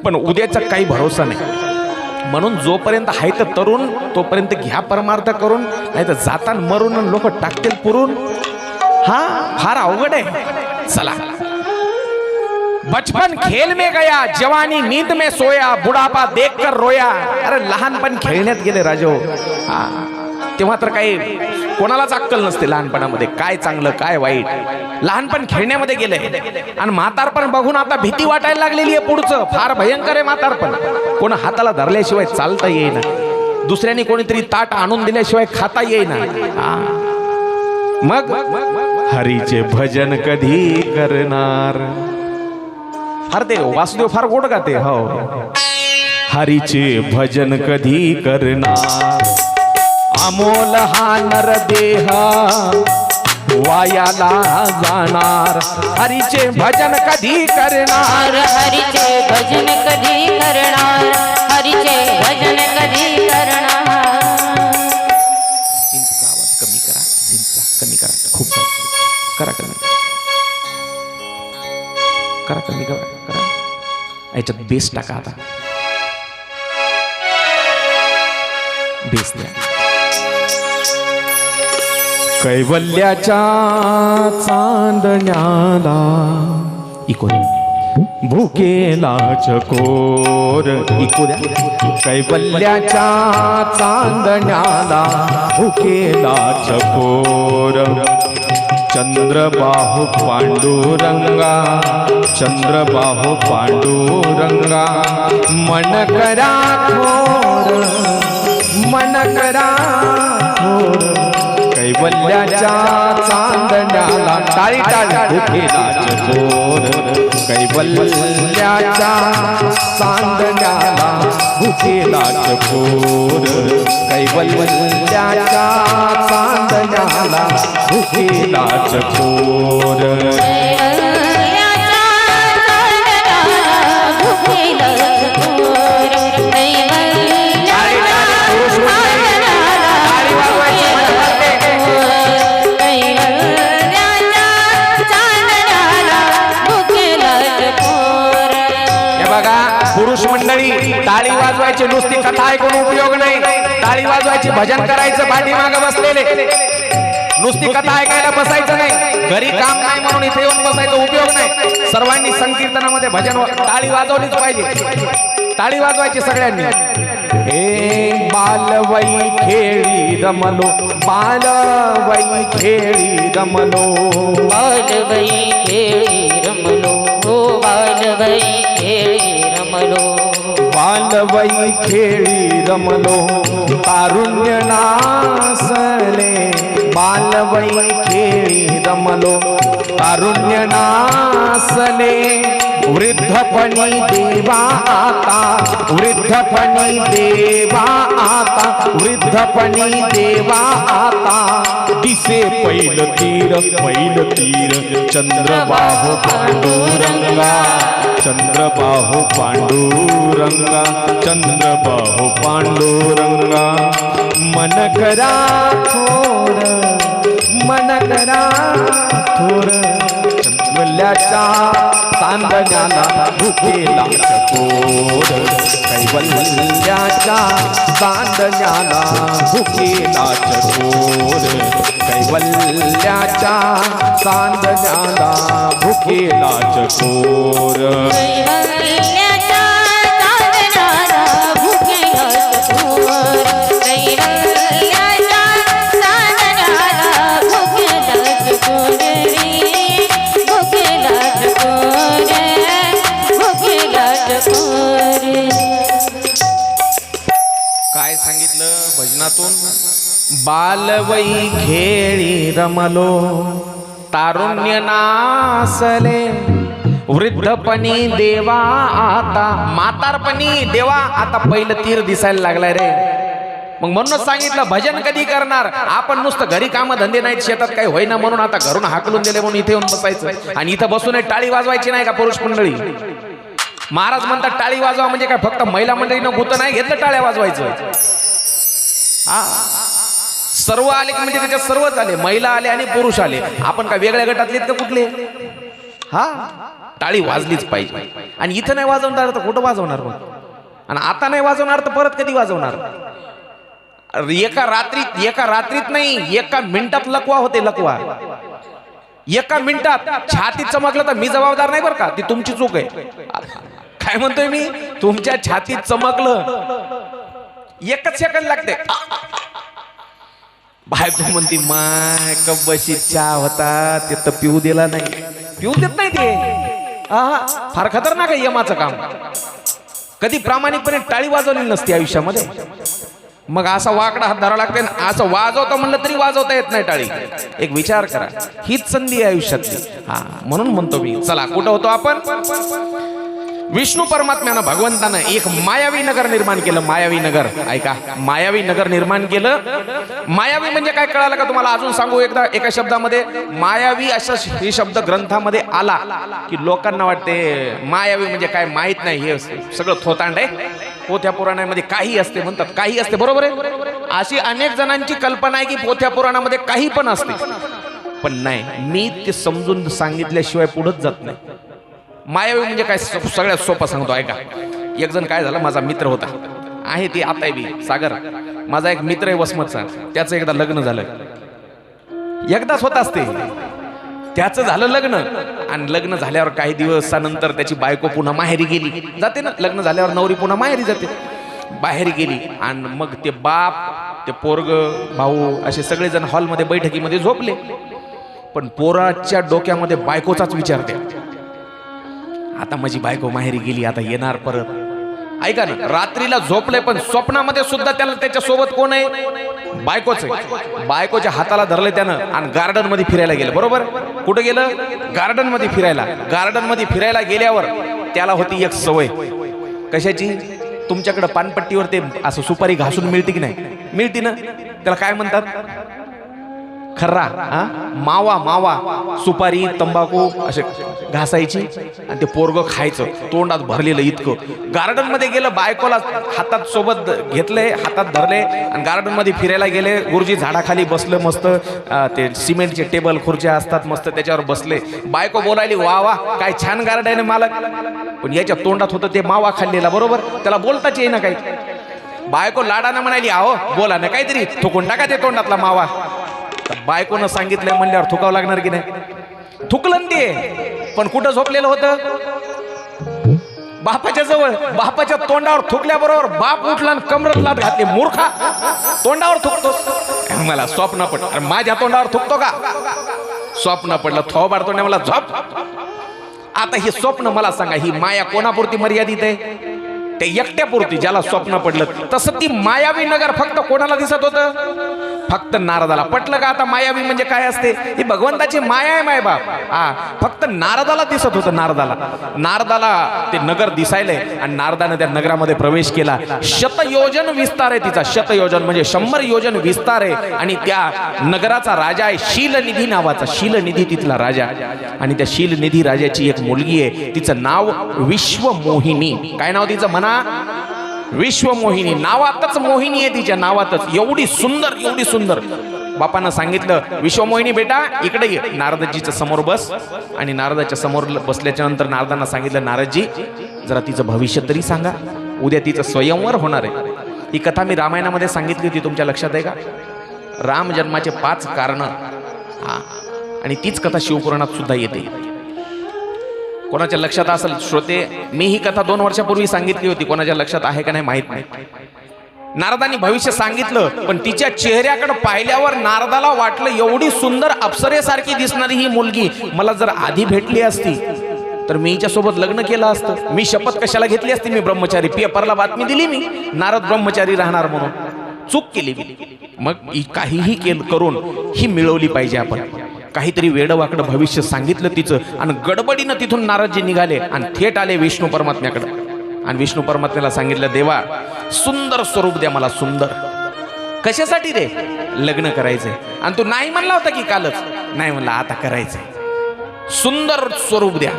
पण उद्याचा काही भरोसा नाही. म्हणून जोपर्यंत आहे तर तरुण, तोपर्यंत घ्या परमार्थ करून, नाही तर जाताना मरून लोक टाकतील पुरून. फार अवघड आहे. चला, बचपन खेल में गया, जवानी नींद में सोया, बुढ़ापा देखकर रोया. अरे लहानपण खेळण्यात गेले राजो. तेव्हा तर काही कोणालाच अक्कल नसते लहानपणामध्ये, काय चांगलं काय वाईट. लहानपण खेळण्यामध्ये गेले. आणि म्हातारपण बघून आता भीती वाटायला लागलेली आहे पुढचं. फार भयंकर आहे म्हातारपण. कोण हाताला धरल्याशिवाय चालता येईना, दुसऱ्याने कोणीतरी ताट आणून दिल्याशिवाय खाता येईना. मग हरीचे भजन कधी करणार? फार ते वासुदेव फार गोड गाते. हो, हरीचे भजन कधी करणार? अमोल हा नर देह वायाला जाणार. हरीचे भजन कधी करणार? हरीचे भजन कधी करणार? हरीचे भजन कधी करणार? सिंचचा आवाज कमी करा. सिंचचा कमी करा. खूप करा कमी. करा कमी करा याच्यात बेस टाका आता बेस द्या कैवल्याच्या चांदण्याला इको भुकेला चकोर इको द्या कैवल्याच्या चांदण्याला भुकेला चकोर चंद्रबाहु पांडुरंगा चंद्रबाहु पांडुरंगा मन करा थोर कैवल्याच्या चांदण्याला टाळी टाळी भुकेला चकोर कैवल्याच्या चांदण्याला भुकेला चकोर कैवल्याच्या चांदण्याला भुकेला चकोर पुरुष मंडळी टाळी वाजवायची नुसती कथा ऐकून उपयोग नाही टाळी वाजवायची भजन करायचं पाठीमागे बसलेले नुसती कथा ऐकायला बसायचं नाही घरी काम नाही म्हणून इथे येऊन बसायचा उपयोग नाही सर्वांनी संकीर्तनामध्ये भजन टाळी वाजवलीच पाहिजे टाळी वाजवायची सगळ्यांनी हे बालवई खेळी रमलो बालवई खेळी रमलो बालवई खेळी रमलो हो बालवई खेळी रमलो बालवई खेळी रमलो तारुण्य नासले बालवई खेळी रमलो तारुण्य नासले वृद्धपणी देवा आता वृद्धपणी देवा आता वृद्धपणी देवा आता दिसे पैल तीर चंद्रबाहु पांडुरंगा चंद्रबाहु पांडुरंगा चंद्रबाहु पांडुरंगा मन करा थोर कैवल्याच्या चांदण्याला भुकेला चकोर कैवल्याच्या चांदण्याला भुकेला चकोर कैवल्याच्या चांदण्याला भुकेला चकोर काय सांगितलं भजनातून बालवई खेळी रमलो तारुण्य नासले वृद्धपणी देवा आता म्हातारपणी देवा आता पहिलं तीर दिसायला लागलाय रे मग म्हणूनच सांगितलं भजन कधी करणार आपण नुसतं घरी काम धंदे नाहीत शेतात काही होईना म्हणून आता घरून हाकलून दिले म्हणून इथे येऊन बसायचं आणि इथं बसून टाळी वाजवायची नाही का पुरुष मंडळी महाराज म्हणतात टाळी वाजवा म्हणजे काय फक्त महिला मंडळीनं गुतं नाही घेतलं टाळ्या वाजवायचं हा सर्व आले म्हणजे त्याच्यात सर्वच आले महिला आले आणि पुरुष आले आपण काय वेगळ्या गटातले का कुठले हा टाळी वाजलीच पाहिजे आणि इथं नाही वाजवणार तर कुठं वाजवणार मग आणि आता नाही वाजवणार तर परत कधी वाजवणार एका रात्रीत नाही एका मिनिटात लकवा होते लकवा एका मिनिटात छातीत चमकलं तर मी जबाबदार नाही बरं का ती तुमची चूक आहे काय म्हणतोय मी तुमच्या छातीत चमकलं एकच सेकंद लागते बायको म्हणती माय कप बशी चहा होता ते तर पिऊ दिला नाही पिऊ देत नाही ते फार खतरनाक आहे यमाचं काम कधी प्रामाणिकपणे टाळी वाजवली नसती आयुष्यामध्ये मग असा वाकडा हात धरावा लागते असं वाजवता म्हणलं तरी वाजवता येत नाही टाळी एक विचार करा हीच संधी आहे आयुष्यातली हा म्हणून म्हणतो मी चला कुठं होतो आपण विष्णू परमात्म्यानं भगवंतानं एक मायावी नगर निर्माण केलं मायावी नगर ऐका मायावी नगर निर्माण केलं मायावी म्हणजे काय कळालं का तुम्हाला अजून सांगू एकदा एका शब्दामध्ये मायावी असा हे शब्द ग्रंथामध्ये आला की लोकांना वाटते मायावी म्हणजे काय माहित नाही हे सगळं थोतांड आहे पोथ्या पुराणामध्ये काही असते म्हणतात काही असते बरोबर आहे अशी अनेक जणांची कल्पना आहे की पोथ्या पुराणामध्ये काही पण असते पण नाही मी ते समजून सांगितल्याशिवाय पुढेच जात नाही मायावी म्हणजे काय सगळ्यात सोपं सांगतो ऐका. एक जण काय झालं, माझा मित्र होता, आहे ती आता बी सागर, माझा एक मित्र आहे वसमतचा, त्याचं एकदा लग्न झालं. एकदाच होत असते, त्याचं झालं लग्न. आणि लग्न झाल्यावर काही दिवसानंतर त्याची बायको पुन्हा माहेरी गेली. जाते ना लग्न झाल्यावर नवरी पुन्हा माहेरी जाते, बाहेर गेली. आणि मग ते बाप, ते पोरग, भाऊ असे सगळेजण हॉलमध्ये बैठकीमध्ये झोपले. पण पोराच्या डोक्यामध्ये बायकोचाच विचार द्या. आता माझी बायको माहेरी गेली, आता येणार परत. ऐका ना, रात्रीला झोपले पण स्वप्नामध्ये सुद्धा त्याला त्याच्या सोबत कोण आहे, बायकोच आहे. बायकोच्या हाताला धरले त्यानं आणि गार्डन मध्ये फिरायला गेलं. बरोबर, कुठं गेलं, गार्डन मध्ये फिरायला. गार्डन मध्ये फिरायला गेल्यावर त्याला होती एक सवय. कशाची, तुमच्याकडे पानपट्टीवर ते असं सुपारी घासून मिळते की नाही, मिळते ना, त्याला काय म्हणतात, खर्रा, मावा. मावा सुपारी तंबाखू असे घासायची आणि ते पोरग खायचं, तोंडात भरलेलं इतकं. गार्डन मध्ये गेलं, बायकोला हातात सोबत घेतले, हातात धरले आणि गार्डन मध्ये फिरायला गेले. गुरुजी झाडाखाली बसलं, मस्त ते सिमेंटचे टेबल खुर्च्या असतात मस्त, त्याच्यावर बसले. बायको बोलायली, वा वा काय छान गार्डन आहे मालक. पण याच्या तोंडात होतं ते मावा खाल्लेला. बरोबर, त्याला बोलताच येईना काही. बायको लाडानं म्हणाली, आहो बोला ना काहीतरी, थुकून टाका ते तोंडातला मावा. बायकोनं सांगितलं म्हणल्यावर थुकावं लागणार की नाही, थुकलं ते. पण कुठं झोपलेलं होतं, बापाच्या जवळ. बापाच्या तोंडावर थुकल्याबरोबर बाप उठला आणि कमरत लाट घातली. मूर्खा, तोंडावर थुकतो, मला स्वप्न पडलं. माझ्या तोंडावर थुकतो का, स्वप्न पडलं, थोबाड तोंड मला झोप. आता हे स्वप्न मला सांगा, ही माया कोणापुरती मर्यादित आहे, ते एकट्यापुरती ज्याला स्वप्न पडलं. तसं ती मायावी नगर फक्त कोणाला दिसत होतं, फक्त नारदाला. पटलं का आता मायावी म्हणजे काय असते, ही भगवंताची माया आहे माय बाप. फक्त नारदाला दिसत होतं. नारदाला ते नगर दिसायलंय आणि नारदाने त्या नगरामध्ये प्रवेश केला. शतयोजन विस्तार आहे तिचा, शतयोजन म्हणजे 100 योजन विस्तार आहे. आणि त्या नगराचा राजा आहे शीलनिधी नावाचा, शीलनिधी तिथला राजा. आणि त्या शीलनिधी राजाची एक मुलगी आहे, तिचं नाव विश्वमोहिनी. काय नाव तिचं म्हणा, विश्वमोहिनी. नावातच मोहिनी आहे, तिच्या नावातच. एवढी सुंदर, एवढी सुंदर. बापानं सांगितलं, विश्वमोहिनी बेटा इकडे ये, नारदजीच्या समोर बस. आणि नारदाच्या समोर बसल्याच्या नंतर नारदांना सांगितलं, नारदजी जरा तिचं भविष्य तरी सांगा, उद्या तिचं स्वयंवर होणार आहे. ही कथा मी रामायणामध्ये सांगितली होती, तुमच्या लक्षात आहे का, राम जन्माचे 5 कारण. आणि तीच कथा शिवपुराणात सुद्धा येते. कोणाच्या लक्षात असेल श्रोते, मी ही कथा 2 वर्षापूर्वी सांगितली होती, कोणाच्या लक्षात आहे का नाही माहित नाही. नारदांनी भविष्य सांगितलं, पण तिच्या चेहऱ्याकडे पाहिल्यावर नारदाला वाटलं, एवढी सुंदर अप्सरेसारखी दिसणारी ही मुलगी मला जर आधी भेटली असती तर मी हिच्यासोबत लग्न केलं असतं. मी शपथ कशाला घेतली असती, मी ब्रह्मचारी. पेपरला बातमी दिली मी, नारद ब्रह्मचारी राहणार म्हणून. चूक केली मी. मग काहीही करून ही मिळवली पाहिजे आपण. काहीतरी वेडवाकडं भविष्य सांगितलं तिचं आणि गडबडीनं तिथून नारदजी निघाले आणि थेट आले विष्णू परमात्म्याकडे. आणि विष्णू परमात्म्याला सांगितलं, देवा सुंदर स्वरूप द्या मला, सुंदर. कशासाठी रे, लग्न करायचंय. आणि तू नाही म्हणला होता की कालच, नाही म्हणला आता करायचंय. सुंदर स्वरूप द्या.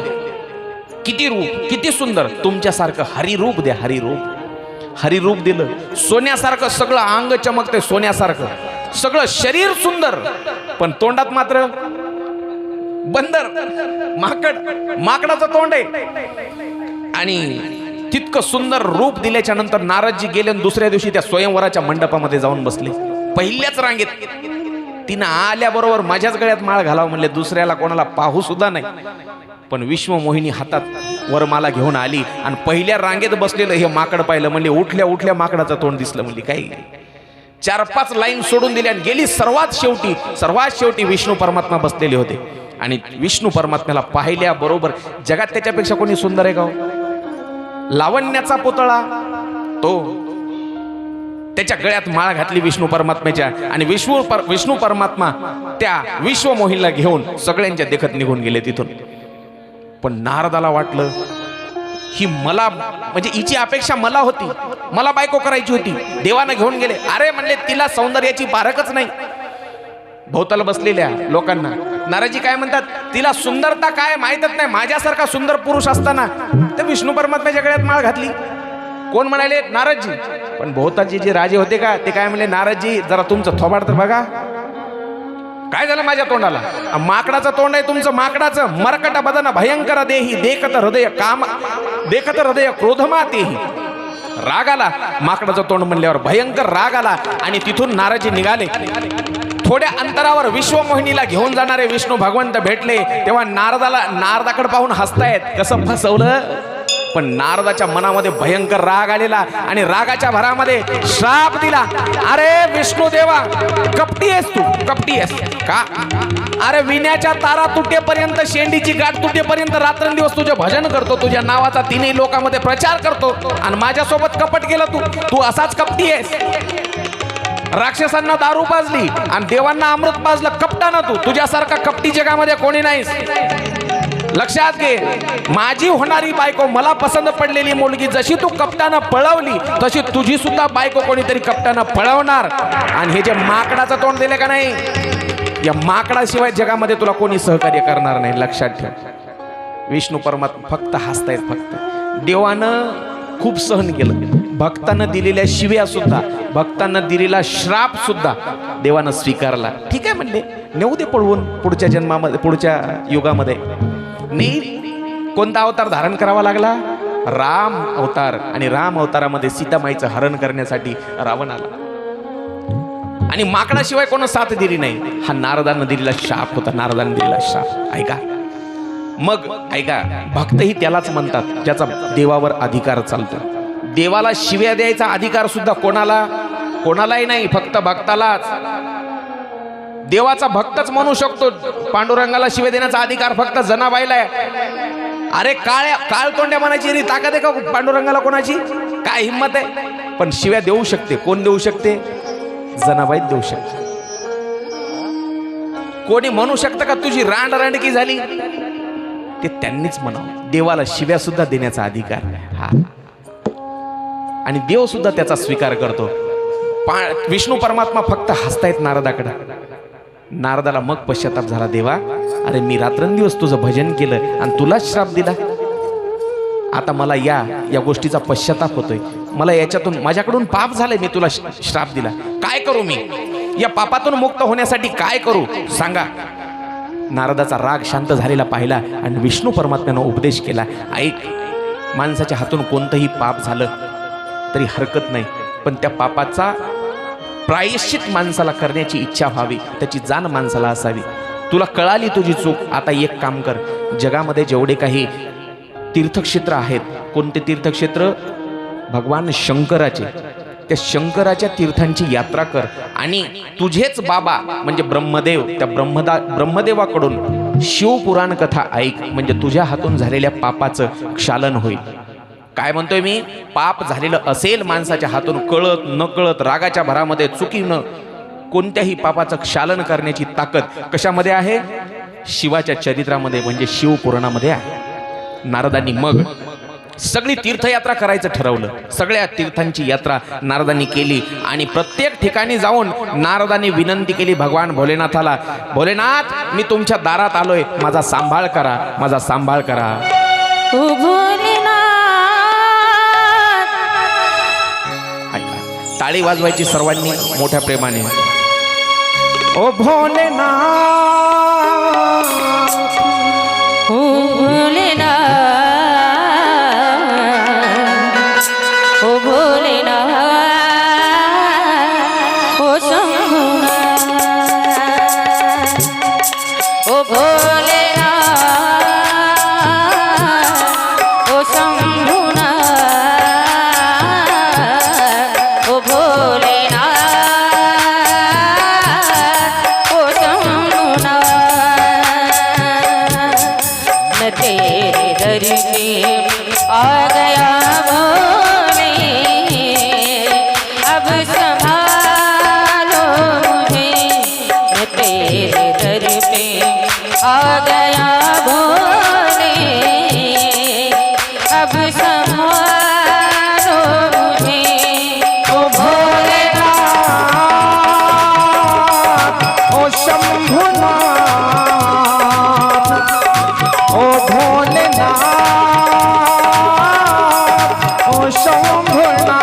किती रूप, किती सुंदर, तुमच्यासारखं हरिरूप द्या, हरिरूप. हरिरूप दिलं, सोन्यासारखं सगळं अंग चमकते, सोन्यासारखं सगळं शरीर सुंदर. पण तोंडात मात्र बंदर, माकड, माकडाचं तोंड आहे. आणि तितकं सुंदर रूप दिल्याच्या नंतर नारदजी गेले आणि दुसऱ्या दिवशी त्या स्वयंवराच्या मंडपामध्ये जाऊन बसले, पहिल्याच रांगेत. तिनं आल्याबरोबर माझ्याच गळ्यात माळ घालावं म्हणले, दुसऱ्याला कोणाला पाहू सुद्धा नाही. पण विश्वमोहिनी हातात वरमाला घेऊन आली आणि पहिल्या रांगेत बसलेलं हे माकड पाहिलं. म्हणले उठल्या उठल्या माकडाचं तोंड दिसलं. म्हणली काही 4-5 लाईन सोडून दिल्या आणि गेली. सर्वात शेवटी विष्णू परमात्मा बसलेले होते. आणि विष्णू परमात्म्याला पाहिल्याबरोबर जगात त्याच्यापेक्षा कोणी सुंदर आहे का, लावण्याचा पुतळा तो. त्याच्या गळ्यात माळ घातली विष्णू परमात्म्याच्या. आणि विष्णू परमात्मा त्या विश्वमोहिनीला घेऊन सगळ्यांच्या देखत निघून गेले तिथून. पण नारदाला वाटलं, ही मला म्हणजे हिची अपेक्षा मला होती, मला बायको करायची होती, देवानं घेऊन गेले. अरे म्हणले, तिला सौंदर्याची पारखच नाही. भोवताला बसलेल्या लोकांना नारदजी काय म्हणतात, तिला सुंदरता काय माहीतच नाही. माझ्यासारखा सुंदर पुरुष असताना तर विष्णू परमात्म्याच्या गळ्यात माळ घातली. कोण म्हणाले, नारदजी. पण भोवतालचे जे राजे होते का, ते काय म्हणले, नारदजी जरा तुमचं थोबाड तर बघा. काय झालं माझ्या तोंडाला? माकडाचं तोंड आहे तुमचं, माकडाचं. मरकट बदन भयंकर देही, देखत हृदय क्रोधमातेही. राग आला माकडाचं तोंड म्हणल्यावर, भयंकर राग आला. आणि तिथून नारदजी निघाले. थोड्या अंतरावर विश्वमोहिनीला घेऊन जाणारे विष्णू भगवंत भेटले. तेव्हा नारदाकडे पाहून हसतायत. कसं फसवलं? पण नारदाच्या मनामध्ये भयंकर राग आलेला आणि रागाच्या भरामध्ये श्राप दिला. अरे विष्णू देवा, कपटी आहेस तू, कपटी आहेस का? अरे विण्याच्या तारा तुटेपर्यंत, शेंडीची गाठ तुटेपर्यंत रात्रंदिवस तुझे भजन करतो, तुझ्या नावाचा तीनही लोकांमध्ये प्रचार करतो, आणि माझ्यासोबत कपट केलं तू असाच कपटी आहेस. राक्षसांना दारू पाजली आणि देवांना अमृत पाजलं, कपटानं तुझ्यासारखा कपटी जगामध्ये कोणी नाहीस. लक्षात घे, माझी होणारी बायको, मला पसंत पडलेली मुलगी जशी तू कपटानं पळवली, तशी तुझी सुद्धा बायको कोणीतरी कपटानं पळवणार. आणि हे जे माकडाचं तोंड दिले का नाही, या माकडाशिवाय जगामध्ये तुला कोणी सहकार्य करणार नाही. लक्षात ठेव. विष्णू परमात्मा फक्त हसतायत. फक्त देवानं खूप सहन केलं. भक्तांना दिलेल्या शिव्या सुद्धा, भक्तांना दिलेला श्राप सुद्धा देवानं स्वीकारला. ठीक आहे म्हणले, नेऊ दे पळवून पुढच्या जन्मामध्ये, पुढच्या युगामध्ये. नाही, कोणता अवतार धारण करावा लागला? राम अवतार. आणि राम अवतारामध्ये सीतामाईचं हरण करण्यासाठी रावण आला. आणि माकडाशिवाय कोण साथ दिली नाही. हा नारदानं दिलेला शाप होता, नारदानं दिलेला शाप. ऐका मग, ऐका, भक्तही त्यालाच म्हणतात ज्याचा देवावर अधिकार चालतो. देवाला शिव्या द्यायचा अधिकार सुद्धा कोणालाही नाही, फक्त भक्तालाच. देवाचा भक्तच म्हणू शकतो. पांडुरंगाला शिव्या देण्याचा अधिकार फक्त जनाबाईला आहे. अरे काळ तोंड्या म्हणायची री ताकद आहे का पांडुरंगाला? कोणाची काय हिंमत आहे? पण शिव्या देऊ शकते. कोण देऊ शकते? जनाबाई देऊ शकते. कोणी म्हणू शकतं का तुझी रांडकी झाली? ते त्यांनीच म्हणावं. देवाला शिव्या सुद्धा देण्याचा अधिकार हा, आणि देव सुद्धा त्याचा स्वीकार करतो. विष्णू परमात्मा फक्त हसतायत नारदाकडे. नारदाला मग पश्चाताप झाला. देवा, अरे मी रात्रंदिवस तुझं भजन केलं आणि तुलाच श्राप दिला. आता मला या गोष्टीचा पश्चाताप होतोय. मला याच्यातून, माझ्याकडून पाप झालंय, मी तुला श्राप दिला. काय करू मी? या पापातून मुक्त होण्यासाठी काय करू सांगा? नारदाचा राग शांत झालेला पाहिला आणि विष्णू परमात्म्यानं उपदेश केला. ऐक, माणसाच्या हातून कोणतंही पाप झालं तरी हरकत नाही, पण त्या पापाचा प्रायश्चित माणसाला करण्याची इच्छा व्हावी, त्याची जाण माणसाला असावी. तुला कळाली तुझी चूक. आता एक काम कर, जगामध्ये जेवढे काही तीर्थक्षेत्र आहेत, कोणते तीर्थक्षेत्र? भगवान शंकराचे. त्या शंकराच्या तीर्थांची यात्रा कर आणि तुझेच बाबा म्हणजे ब्रह्मदेव, त्या ब्रह्मदेवाकडून शिवपुराण कथा ऐक. म्हणजे तुझ्या हातून झालेल्या पापाचं क्षालन होईल. काय म्हणतोय मी? पाप झालेलं असेल माणसाच्या हातून, कळत न कळत, रागाच्या भरामध्ये, चुकीनं, कोणत्याही पापाचं क्षालन करण्याची ताकद कशामध्ये आहे? शिवाच्या चरित्रामध्ये म्हणजे शिवपुराणामध्ये आहे. नारदांनी मग सगळी तीर्थयात्रा करायचं ठरवलं. सगळ्या तीर्थांची यात्रा नारदांनी केली आणि प्रत्येक ठिकाणी जाऊन नारदांनी विनंती केली भगवान भोलेनाथाला, भोलेनाथ, मी तुमच्या दारात आलोय, माझा सांभाळ करा, माझा सांभाळ करा. ओ भोलेनाथ. टाळी वाजवायची सर्वांनी मोठ्या प्रेमाने. ओ भोलेनाथ, ओ भोलेनाथ, ओ भोलेनाथ, ओ शंभुनाथ, ओ भोलेनाथ, ओ शंभुनाथ, ओ भोलेनाथ, ओ शंभुनाथ. न तेरे दर पे आ गया भोले, अब संभालो मुझे. न तेरे दर पे आ गया भोले, अब संभालो मुझे. ओ भोलेनाथ, ओ शंभुनाथ, ओ भोलेनाथ, ओ शंभुनाथ.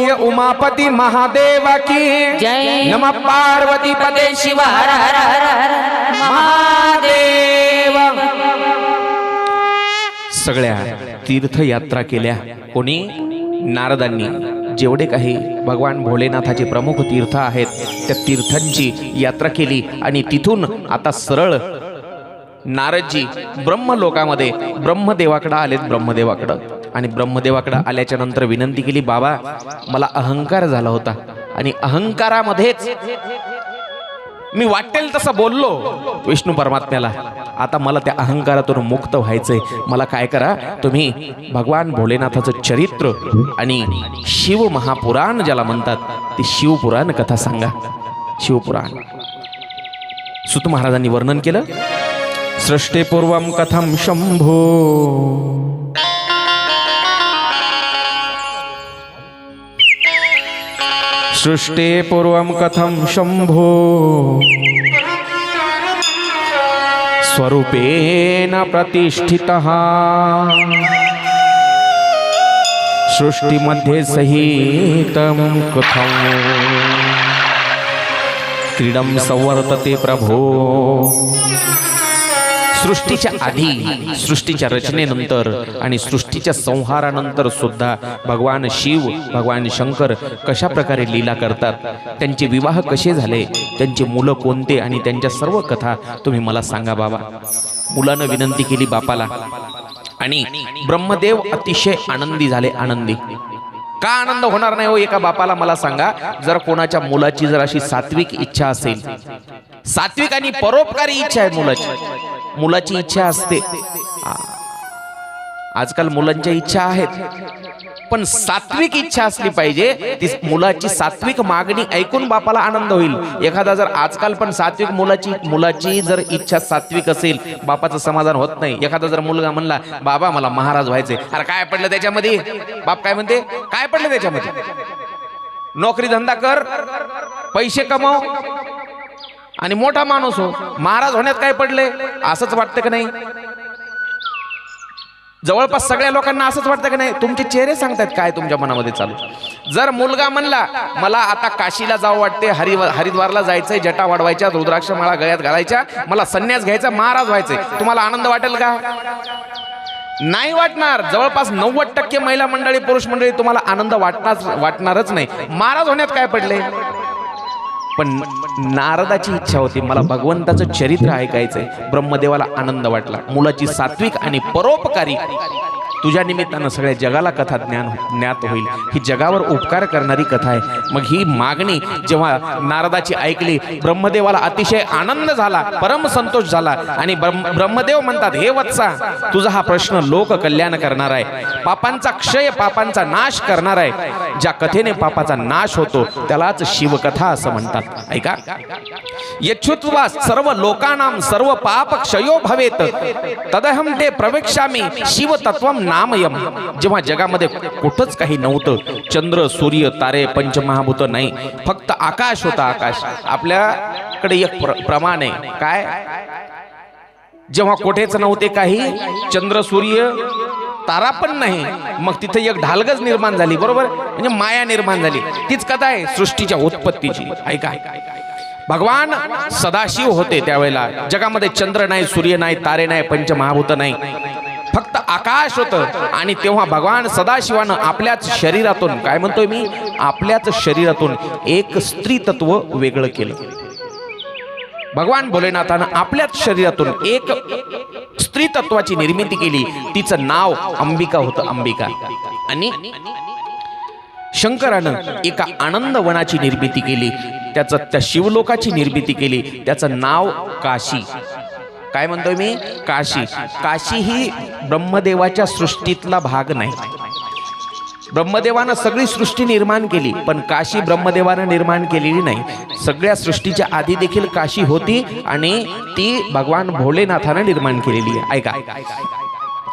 बोलिए उमापति महादेव की जय नमः पार्वती पते शिव हर हर हर हर महादेव। सगळ्या तीर्थयात्रा केल्या कोणी? नारदांनी। जेवढे काही भगवान भोलेनाथाचे प्रमुख तीर्थ आहेत त्या तीर्थांची यात्रा केली आणि तिथून आता सरळ नारदजी ब्रह्मलोकामध्ये ब्रह्मदेवाकडे आलेत ब्रह्मदेवाकडं आणि ब्रह्मदेवाकडे आल्याच्या नंतर विनंती केली, बाबा मला अहंकार झाला होता आणि अहंकारामध्येच मी वाटेल तसं बोललो विष्णू परमात्म्याला, आता मला त्या अहंकारातून मुक्त व्हायचंय, मला काय करा तुम्ही भगवान भोलेनाथाचं चरित्र आणि शिव महापुराण ज्याला म्हणतात ती शिवपुराण कथा सांगा। शिवपुराण सुत महाराजांनी वर्णन केलं। सृष्टे पूर्वम कथम शंभो सृष्टे पूर्वम कथम शंभो स्वरूपेण प्रतिष्ठितः सृष्टिमध्ये सहितं कथम क्रीडम संवर्तते प्रभो। सृष्टीच्या आधी सृष्टीच्या रचनेनंतर आणि सृष्टीच्या संहारानंतर सुद्धा भगवान शिव भगवान शंकर कशा प्रकारे लीला करतात, त्यांचे विवाह कसे झाले, त्यांची मुलं कोणते आणि त्यांच्या सर्व कथा तुम्ही मला सांगा बाबा। मुलानं विनंती केली बापाला आणि ब्रह्मदेव अतिशय आनंदी झाले। आनंदी का आनंद होणार नाही हो एका बापाला मला सांगा? जर कोणाच्या मुलाची जर अशी सात्विक इच्छा असेल, सात्विक आणि परोपकारी इच्छा आहे मुलाची इच्छा असते। आजकाल मुलांच्या इच्छा आहेत पण सात्विक इच्छा असली पाहिजे। ती मुलाची सात्विक मागणी ऐकून बापाला आनंद होईल। एखादा जर आजकाल पण सात्विक मुलाची जर इच्छा सात्विक असेल बापाचं समाधान होत नाही। एखादा जर मुलगा म्हणला बाबा मला महाराज व्हायचे, अरे काय पडलं त्याच्यामध्ये? बाप काय म्हणते, काय पडलं त्याच्यामध्ये? नोकरी धंदा कर, पैसे कमाव आणि मोठा माणूस हो, महाराज होण्यात काय पडले? असंच वाटतं का नाही? जवळपास सगळ्या लोकांना असंच वाटतं की नाही? तुमचे चेहरे सांगतात काय तुमच्या मनामध्ये चालू। जर मुलगा म्हणला मला आता काशीला जावं वाटते, हरिद्वारला जायचंय, जटा वाढवायच्या, रुद्राक्ष माळा गळ्यात घालायच्या, मला संन्यास घ्यायचा, महाराज व्हायचंय, तुम्हाला आनंद वाटेल का? नाही वाटणार। जवळपास 90% महिला मंडळी पुरुष मंडळी तुम्हाला आनंद वाटणारच नाही। महाराज होण्यात काय पडले? पण नारदाची इच्छा होती मला भगवंताचं चरित्र ऐकायचंय। ब्रह्मदेवाला आनंद वाटला। मुलाची सात्विक आणि परोपकारी तुझ्या निमित्तानं सगळ्या जगाला कथा ज्ञात होईल, ही जगावर उपकार करणारी कथा आहे। मग ही मागणी जेव्हा नारदाची ऐकली ब्रह्मदेवाला अतिशय आनंद झाला, परम संतोष झाला आणि ब्रह्मदेव म्हणतात हे वत्सा तुझा हा प्रश्न लोक कल्याण करणार आहे, पापांचा क्षय पापांचा नाश करणार आहे। ज्या कथेने पापाचा नाश होतो त्यालाच शिवकथा असं म्हणतात। ऐका, यच्छ्रुत्वा सर्व लोकानां सर्व पाप क्षयो भवेत तदहं ते प्रवेक्ष्यामि शिव तत्वम नामयम। जेव्हा जगामध्ये कुठंच काही नव्हतं, चंद्र सूर्य तारे पंचमहाभूत नाही, फक्त आकाश होता। आकाश आपल्याकडे एक प्रमाण आहे काय? जेव्हा कोठेच नव्हते काही, चंद्र सूर्य तारा पण नाही, मग तिथे एक ढालगज निर्माण झाली, बरोबर? म्हणजे माया निर्माण झाली। तीच कथा आहे सृष्टीच्या उत्पत्तीची। ऐका, भगवान सदाशिव होते त्यावेळेला, जगामध्ये चंद्र नाही, सूर्य नाही, तारे नाही, पंचमहाभूत नाही, फक्त आकाश होतं। आणि तेव्हा भगवान सदाशिवानं आपल्याच शरीरातून, काय म्हणतोय मी, आपल्याच शरीरातून एक स्त्री तत्व वेगळं केलं। भगवान भोलेनाथानं आपल्याच शरीरातून एक स्त्री तत्वाची निर्मिती केली, तिचं नाव अंबिका होतं, अंबिका। आणि शंकरानं एका आनंद वनाची निर्मिती केली, त्या शिवलोकाची निर्मिती केली, त्याचं नाव काशी। काय म्हणतोय मी, काशी। काशी ही ब्रह्मदेवाच्या सृष्टीतला भाग नाही। ब्रह्मदेवानं सगळी सृष्टी निर्माण केली, पण काशी ब्रह्मदेवानं निर्माण केलेली नाही। सगळ्या सृष्टीच्या आधी देखील काशी होती आणि ती भगवान भोलेनाथानं निर्माण केलेली आहे। ऐका,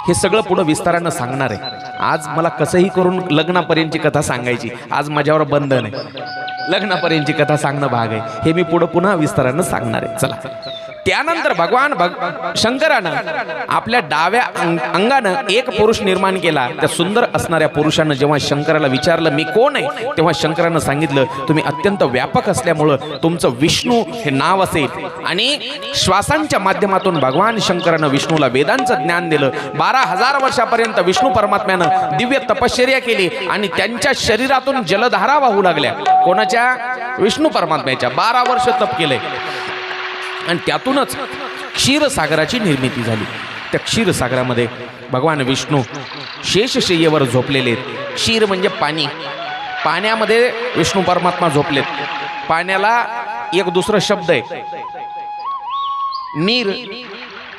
हे सगळं पुढे विस्तारानं सांगणार आहे। आज मला कसंही करून लग्नापर्यंतची कथा सांगायची, आज माझ्यावर बंधन आहे, लग्नापर्यंतची कथा सांगणं भाग आहे, हे मी पुढे पुन्हा विस्तारानं सांगणार आहे। चला, त्यानंतर भगवान शंकरानं आपल्या डाव्या अंगानं एक पुरुष निर्माण केला. त्या सुंदर असणाऱ्या पुरुषानं जेव्हा शंकराला विचारलं मी कोण आहे, तेव्हा शंकरानं सांगितलं तुम्ही अत्यंत व्यापक असल्यामुळं तुमचं विष्णू हे नाव असेल. आणि श्वासांच्या माध्यमातून भगवान शंकरानं विष्णूला वेदांचं ज्ञान दिलं. 12,000 वर्षापर्यंत विष्णू परमात्म्यानं दिव्य तपश्चर्या केली आणि त्यांच्या शरीरातून जलधारा वाहू लागल्या. कोणाच्या? विष्णू परमात्म्याच्या. 12 वर्ष तप केले आणि त्यातूनच क्षीरसागराची निर्मिती झाली. त्या क्षीरसागरामध्ये भगवान विष्णू शेषशय्येवर झोपलेले. क्षीर म्हणजे पाणी. पाण्यामध्ये विष्णू परमात्मा झोपलेत. पाण्याला एक दुसरा शब्द आहे नीर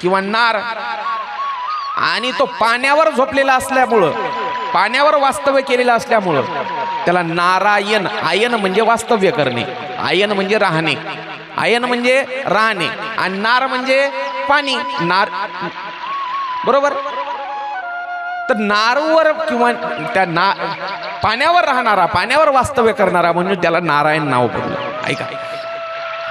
किंवा नार. आणि तो पाण्यावर झोपलेला असल्यामुळं, पाण्यावर वास्तव्य केलेलं असल्यामुळं त्याला नारायण. आयन म्हणजे वास्तव्य करणे, आयन म्हणजे राहणे, आयन म्हणजे राहणे आणि नार म्हणजे पाणी. नार बरोबर. तर नारूवर किंवा त्या पाण्यावर राहणारा, पाण्यावर वास्तव्य करणारा म्हणजे त्याला नारायण नाव पडलं. ऐका,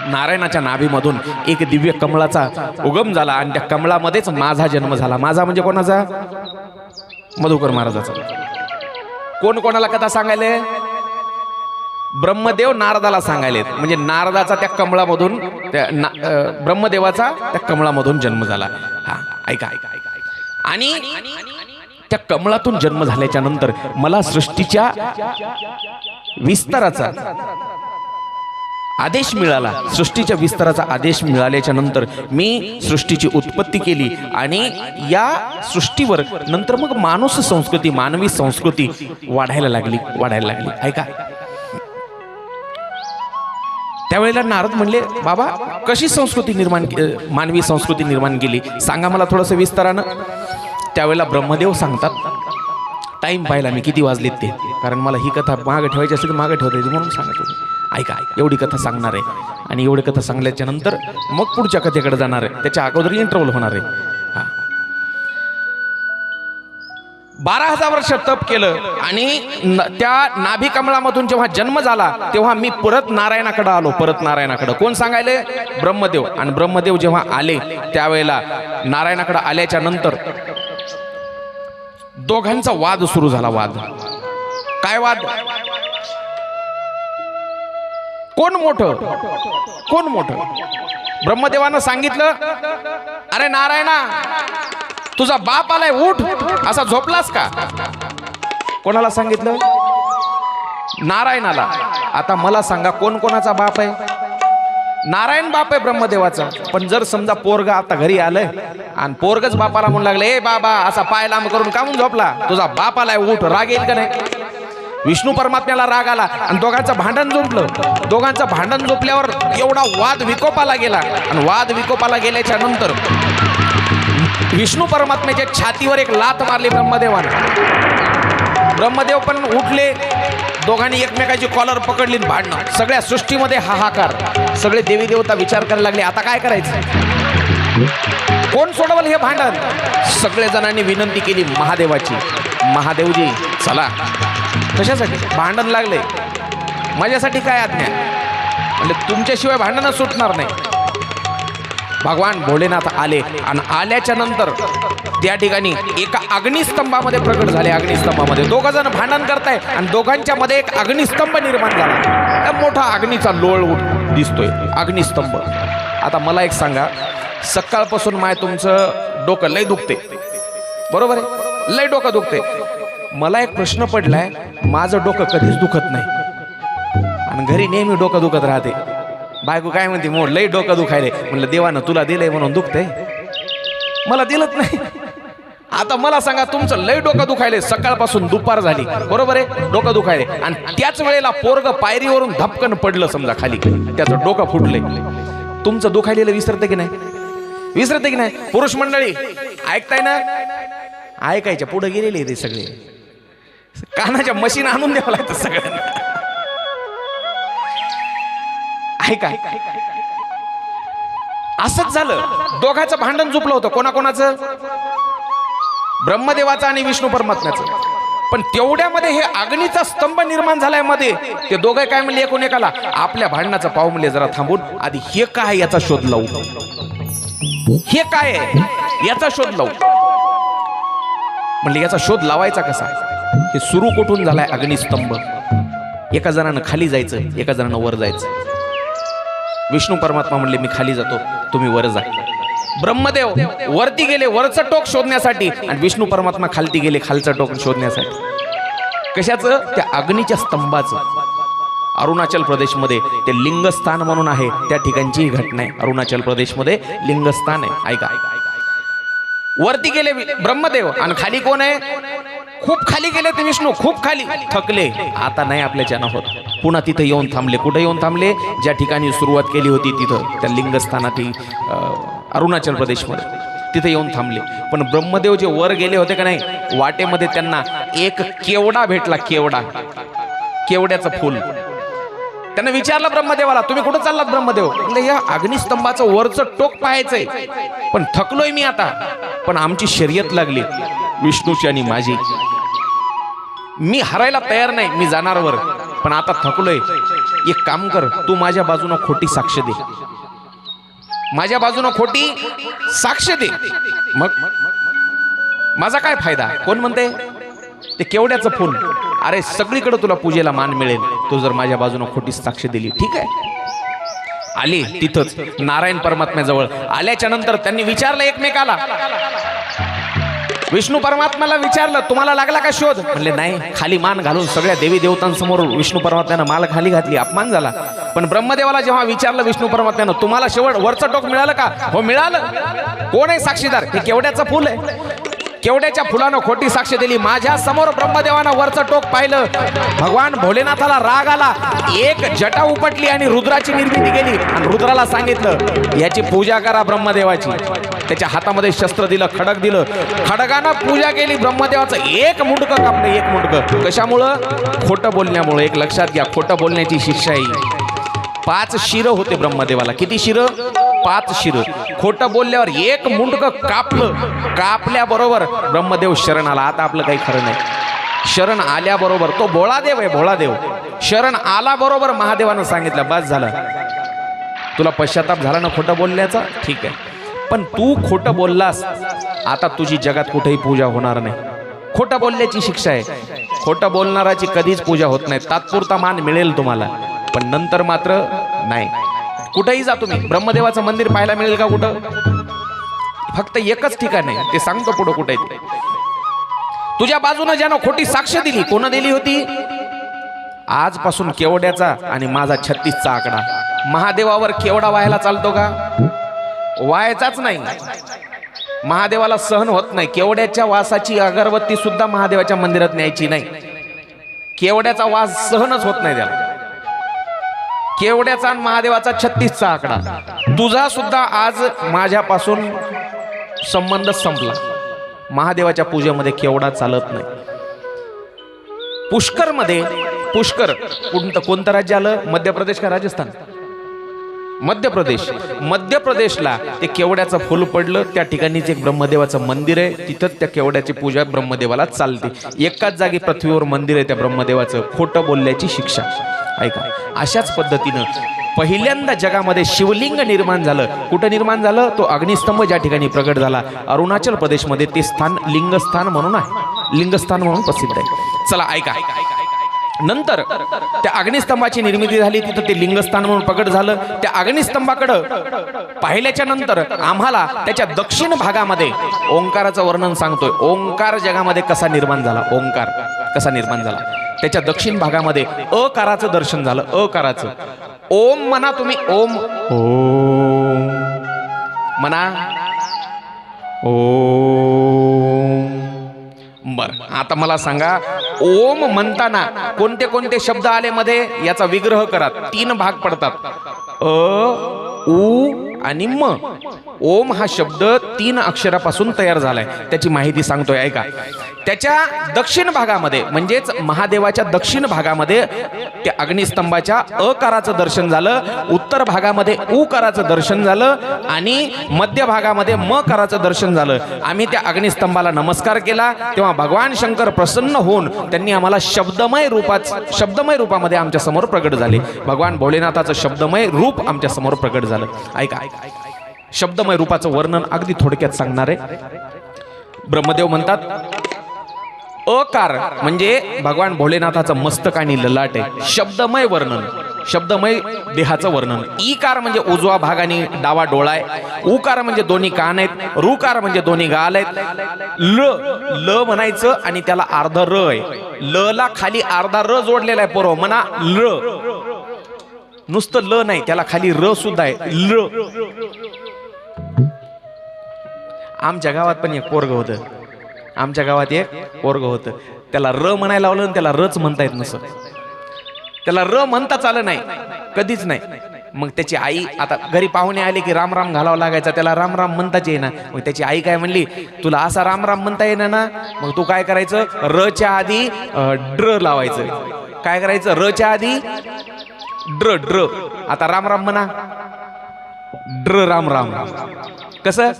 नारायणाच्या नाभीमधून एक दिव्य कमळाचा उगम झाला आणि त्या कमळामध्येच माझा जन्म झाला. माझा म्हणजे कोणाचा? मधुकर महाराजाचा. कोण कोणाला कथा सांगायले? ब्रह्मदेव नारदाला सांगायले. म्हणजे नारदाचा त्या कमळामधून, त्या ब्रह्मदेवाचा त्या कमळामधून जन्म झाला. हा ऐका. आणि त्या कमळातून जन्म झाल्याच्या नंतर मला सृष्टीच्या विस्ताराचा आदेश मिळाला. सृष्टीच्या विस्ताराचा आदेश मिळाल्याच्या नंतर मी सृष्टीची उत्पत्ती केली आणि या सृष्टीवर नंतर मग माणूस संस्कृती, मानवी संस्कृती वाढायला लागली. ऐका, त्यावेळेला नारद म्हणले बाबा कशी संस्कृती निर्माण, मानवी संस्कृती निर्माण केली सांगा मला थोडंसं विस्तारानं. त्यावेळेला ब्रह्मदेव सांगतात, टाईम पाहिला मी किती वाजलेत ते, कारण मला ही कथा मागं ठेवायची असेल तर मागं ठेवता म्हणून सांगत होते. ऐका, एवढी कथा सांगणार आहे आणि एवढी कथा सांगल्याच्या नंतर मग पुढच्या कथेकडे जाणार आहे. त्याच्या अगोदर इंटरव्हल होणार आहे. हा 12,000 वर्ष तप केलं आणि त्या नाभी कमळामधून जेव्हा जन्म झाला तेव्हा मी परत नारायणाकडे आलो. परत नारायणाकडे कोण सांगायले? ब्रह्मदेव. आणि ब्रह्मदेव जेव्हा आले त्यावेळेला नारायणाकडे आल्याच्या नंतर दोघांचा वाद सुरू झाला. वाद काय? वाद कोण मोठं? ब्रह्मदेवानं सांगितलं अरे नारायणा तुझा बाप आलाय, उठ. असा झोपलास का? कोणाला सांगितलं? नारायणाला. आता मला सांगा कोण कोणाचा बाप आहे? नारायण बाप आहे ब्रह्मदेवाचा. पण जर समजा पोरग आता घरी आलंय आणि पोरगच बापाला म्हणू लागले ए बाबा असा पाय लांब करून का म्हणून झोपला? तुझा बाप आलाय, उठ. राग येईल का नाही? विष्णू परमात्म्याला राग आला आणि दोघांचं भांडण झोपलं. दोघांचं भांडण झोपल्यावर एवढा वाद विकोपाला गेला आणि वाद विकोपाला गेल्याच्या नंतर विष्णू परमात्म्याच्या छातीवर एक लात मारली ब्रह्मदेवानं. ब्रह्मदेव पण उठले. दोघांनी एकमेकाची कॉलर पकडली, भांडणं. सगळ्या सृष्टीमध्ये हाहाकार. सगळे देवी देवता विचार करायला लागले आता काय करायचं, कोण सोडवल हे भांडण? सगळे जणांनी विनंती केली महादेवाची. महादेवजी चला. कशासाठी? भांडण लागले. माझ्यासाठी काय आज्ञा? म्हणजे तुमच्याशिवाय भांडणं सुटणार नाही. भगवान भोलेनाथ आले आणि आल्याच्या नंतर त्या ठिकाणी एका अग्निस्तंभामध्ये प्रकट झाले. अग्निस्तंभामध्ये दोघ जण भांडण करताय आणि दोघांच्या मध्ये एक अग्निस्तंभ निर्माण झाला. मोठा अग्नीचा लोळ दिसतोय, अग्निस्तंभ. आता मला एक सांगा, सकाळपासून माय तुमचं डोकं लय दुखते, बरोबर आहे? लय डोकं दुखते. मला एक प्रश्न पडलाय, माझं डोकं कधीच दुखत नाही आणि घरी नेहमी डोकं दुखत राहते. बायको काय म्हणते, मग लय डोकं दुखायले. म्हणलं देवानं तुला दिलंय म्हणून दुखतंय, मला दिलंच नाही. आता मला सांगा, तुमचं लय डोकं दुखायले, सकाळपासून दुपार झाली, बरोबर आहे? डोकं दुखायले आणि त्याच वेळेला पोरग पायरीवरून धपकन पडलं समजा खाली, त्याचं डोकं फुटलंय. तुमचं दुखायलेलं विसरते की नाही? विसरते की नाही? पुरुष मंडळी ऐकताय ना? ऐकायच्या पुढे गेलेले ते सगळे. कानाच्या मशीन आणून द्यावं लागतं सगळ्यांना. ऐका, असंच झालं. दोघांचं भांडण झुपलं होतं. कोणाकोणाचं? ब्रह्मदेवाचं आणि विष्णू परमात्म्याचं. पण तेवढ्यामध्ये हे अग्नीचा स्तंभ निर्माण झालाय मध्ये. ते दोघे काय म्हणले एकूण एकाला, आपल्या भांडणाचा पाव म्हणले जरा थांबून आधी हे काय याचा शोध लावू, हे काय आहे याचा शोध लावू. म्हणले याचा शोध लावायचा कसा, हे सुरू कुठून झालाय अग्निस्तंभ. एका जणानं खाली जायचं, एका जणानं वर जायचं. विष्णू परमात्मा म्हणले मी खाली जातो, तुम्ही वर जा. ब्रह्मदेव वरती गेले वरचं टोक शोधण्यासाठी, आणि विष्णू परमात्मा खालती गेले खालचं टोक शोधण्यासाठी. कशाचं, त्या अग्नीच्या स्तंभाचं. अरुणाचल प्रदेशमध्ये ते लिंगस्थान म्हणून आहे, त्या ठिकाणची ही घटना आहे. अरुणाचल प्रदेशमध्ये लिंगस्थान आहे. ऐका, वरती गेले ब्रह्मदेव आणि खाली कोण आहे, खूप खाली गेले ते विष्णू, खूप खाली थकले. आता नाही आपल्याच्यानं होत. पुन्हा तिथे येऊन थांबले. कुठे येऊन थांबले, ज्या ठिकाणी सुरुवात केली होती तिथं, त्या लिंगस्थानातील अरुणाचल प्रदेशमध्ये, तिथे येऊन थांबले. पण ब्रह्मदेव जे वर गेले होते का नाही, वाटेमध्ये त्यांना एक केवडा भेटला. केवडा, केवड्याचं फूल. त्यांना विचारलं ब्रह्मदेवाला, तुम्ही कुठं चाललात ब्रह्मदेव. म्हणजे या अग्निस्तंभाचं वरचं टोक पाहायचंय, पण थकलोय मी आता. पण आमची शर्यत लागली विष्णूची आणि माझी, मी हरायला तयार नाही, मी जाणार वर, पण आता थकलोय. एक काम कर, तू माझ्या बाजूनं खोटी साक्ष दे, माझ्या बाजूनं खोटी साक्ष दे. मग माझा काय फायदा. कोण म्हणते, ते केवड्याचं फूल. अरे सगळीकडे तुला पूजेला मान मिळेल, तू जर माझ्या बाजूनं खोटी साक्ष दिली. ठीक आहे. आली तिथंच नारायण परमात्म्याजवळ. आल्याच्या नंतर त्यांनी विचारलं एकमेकाला, विष्णू परमात्म्याला विचारलं, तुम्हाला लागला का शोध. म्हणले नाही. खाली मान घालून सगळ्या देवी देवतांसमोर विष्णू परमात्म्यानं माल खाली घातली, अपमान झाला. पण ब्रह्मदेवाला जेव्हा विचारलं विष्णू परमात्म्यानं, तुम्हाला शेवट वरचं टोक मिळालं का. हो मिळालं. कोण आहे साक्षीदार. हे केवड्याचं फुल आहे. केवड्याच्या फुलानं खोटी साक्ष दिली. माझ्या समोर ब्रह्मदेवानं वरचं टोक पाहिलं. भगवान भोलेनाथाला राग आला. एक जटा उपटली आणि रुद्राची निर्मिती केली, आणि रुद्राला सांगितलं याची पूजा करा ब्रह्मदेवाची. त्याच्या हातामध्ये शस्त्र दिलं, खडक दिलं. खडगानं पूजा केली ब्रह्मदेवाचं. एक मुंडकं कापलं, एक मुंडकं. कशामुळं, खोटं बोलण्यामुळे. एक लक्षात घ्या, खोटं बोलण्याची शिक्षा आहे. 5 शिरं होते ब्रह्मदेवाला. किती शिरं, 5 शिरं. खोटं बोलल्यावर एक मुंडकं कापलं. कापल्याबरोबर ब्रह्मदेव शरण आला. आता आपलं काही खरं नाही. शरण आल्याबरोबर, तो भोळादेव आहे, भोळादेव. शरण आला बरोबर महादेवानं सांगितलं, बस झालं, तुला पश्चाताप झाला ना खोटं बोलण्याचा. ठीक आहे, पण तू खोटं बोललास, आता तुझी जगात कुठेही पूजा होणार नाही. खोटं बोलल्याची शिक्षा आहे. खोटं बोलणाराची कधीच पूजा होत नाही. तात्पुरता मान मिळेल तुम्हाला, पण नंतर मात्र नाही. कुठेही जा तुम्ही, ब्रह्मदेवाचं मंदिर पाहायला मिळेल का कुठं. फक्त एकच ठिकाण आहे, ते सांगतो पुढं कुठे. तुझ्या बाजूने ज्यानं खोटी साक्ष दिली, कोण दिली होती. आजपासून केवड्याचा आणि माझा 36चा आकडा. महादेवावर केवडा व्हायला चालतो का, व्हायचाच नाही. महादेवाला सहन होत नाही. केवड्याच्या वासाची अगरबत्ती सुद्धा महादेवाच्या मंदिरात न्यायची नाही. केवड्याचा वास सहनच होत नाही त्याला. केवड्याचा आणि महादेवाचा 36चा आकडा. तुझा सुद्धा आज माझ्यापासून संबंध संपला. महादेवाच्या पूजेमध्ये केवडा चालत नाही. पुष्कर मध्ये, पुष्कर कोणतं राज्य आलं, मध्य प्रदेश का राजस्थान, मध्य प्रदेश. मध्य प्रदेशला ते केवड्याचं फुल पडलं. त्या ठिकाणीच एक ब्रह्मदेवाचं मंदिर आहे. तिथंच त्या केवड्याची पूजा ब्रह्मदेवाला चालते. एकाच जागी पृथ्वीवर मंदिर आहे त्या ब्रह्मदेवाचं. खोटं बोलल्याची शिक्षा. ऐका, अशाच पद्धतीनं पहिल्यांदा जगामध्ये शिवलिंग निर्माण झालं. कुठं निर्माण झालं, तो अग्निस्तंभ ज्या ठिकाणी प्रगट झाला अरुणाचल प्रदेशमध्ये, ते स्थान लिंगस्थान म्हणून आहे, लिंगस्थान म्हणून प्रसिद्ध आहे. चला ऐका, नंतर त्या अग्निस्तंभाची निर्मिती झाली. तिथं ते लिंगस्थान म्हणून प्रगट झालं. त्या अग्निस्तंभाकडं पाहिल्याच्या नंतर आम्हाला त्याच्या दक्षिण भागामध्ये ओंकाराचं वर्णन सांगतोय. ओंकार जगामध्ये कसा निर्माण झाला, ओंकार कसा निर्माण झाला. त्याच्या दक्षिण भागामध्ये अकाराचं दर्शन झालं. अकाराचं. ओम म्हणा तुम्ही, ओम, ओम म्हणा, ओम. बर, आता मला सांगा, ओम म्हणताना कोणते कोणते शब्द आले मध्ये, याचा विग्रह करा. 3 भाग पडतात, अ, उ आणि म. ओम हा शब्द 3 अक्षरापासून तयार झालाय, त्याची माहिती सांगतोय ऐका. त्याच्या दक्षिण भागामध्ये म्हणजेच महादेवाच्या दक्षिण भागामध्ये त्या अग्निस्तंभाच्या अकाराचं दर्शन झालं, उत्तर भागामध्ये उकाराचं दर्शन झालं आणि मध्य भागामध्ये मकाराचं दर्शन झालं. आम्ही त्या अग्निस्तंभाला नमस्कार केला तेव्हा भगवान शंकर प्रसन्न होऊन त्यांनी आम्हाला शब्दमय रूपामध्ये आमच्या समोर प्रगट झाले. भगवान भोलेनाथाचं शब्दमय रूप आमच्या समोर प्रगट झालं. ऐका, शब्दमय रूपाचं वर्णन अगदी थोडक्यात सांगणार आहे. ब्रह्मदेव म्हणतात अकार म्हणजे भगवान भोलेनाथाचं मस्तक आणि ललाट आहे. शब्दमय वर्णन, शब्दमय देहाचं वर्णन. ईकार म्हणजे उजवा भाग आणि डावा डोळा आहे. उकार म्हणजे दोन्ही कान आहेत. रुकार म्हणजे दोन्ही गाल आहेत. ल म्हणायचं आणि त्याला अर्ध र आहे. ल ला खाली अर्धा र जोडलेला आहे. पोरं म्हणा ल, नुसतं ल नाही, त्याला खाली र सुद्धा आहे. ल. आमच्या गावात पण एक पोरग होतं, आमच्या गावात एक पोरग होतं, त्याला र म्हणायला लावलं आणि त्याला रच म्हणता येत नसं. त्याला र म्हणताच आलं नाही, कधीच नाही. मग त्याची आई, आता घरी पाहुणे आले की राम राम घालावं लागायचा, त्याला राम राम म्हणताच येईना. मग त्याची आई काय म्हणली, तुला असा राम राम म्हणता येईना ना, मग तू काय करायचं, र च्या आधी ड्र लावायचं. काय करायचं, र च्या आधी ड्र ड्र. आता राम राम म्हणा, ड्र राम राम. कसं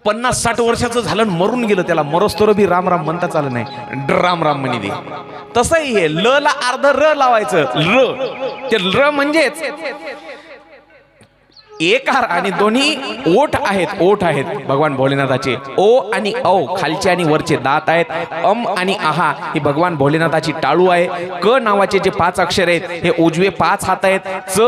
50-60 वर्षाचं झालं, मरून गेलं, त्याला मरोस्तोर बी राम राम म्हणता चालत नाही, ड्र राम राम म्हणे दे. तसंही हे ल ला अर्ध र लावायचं. र ते र म्हणजेच एकार आणि दोन्ही ओठ आहेत. ओठ आहेत भगवान भोलेनाथाचे. ओ आणि औ खालचे आणि वरचे दात आहेत. अम आणि आहा ही भगवान भोलेनाथाची टाळू आहे. क नावाचे जे 5 अक्षर आहेत हे उजवे 5 हात आहेत. च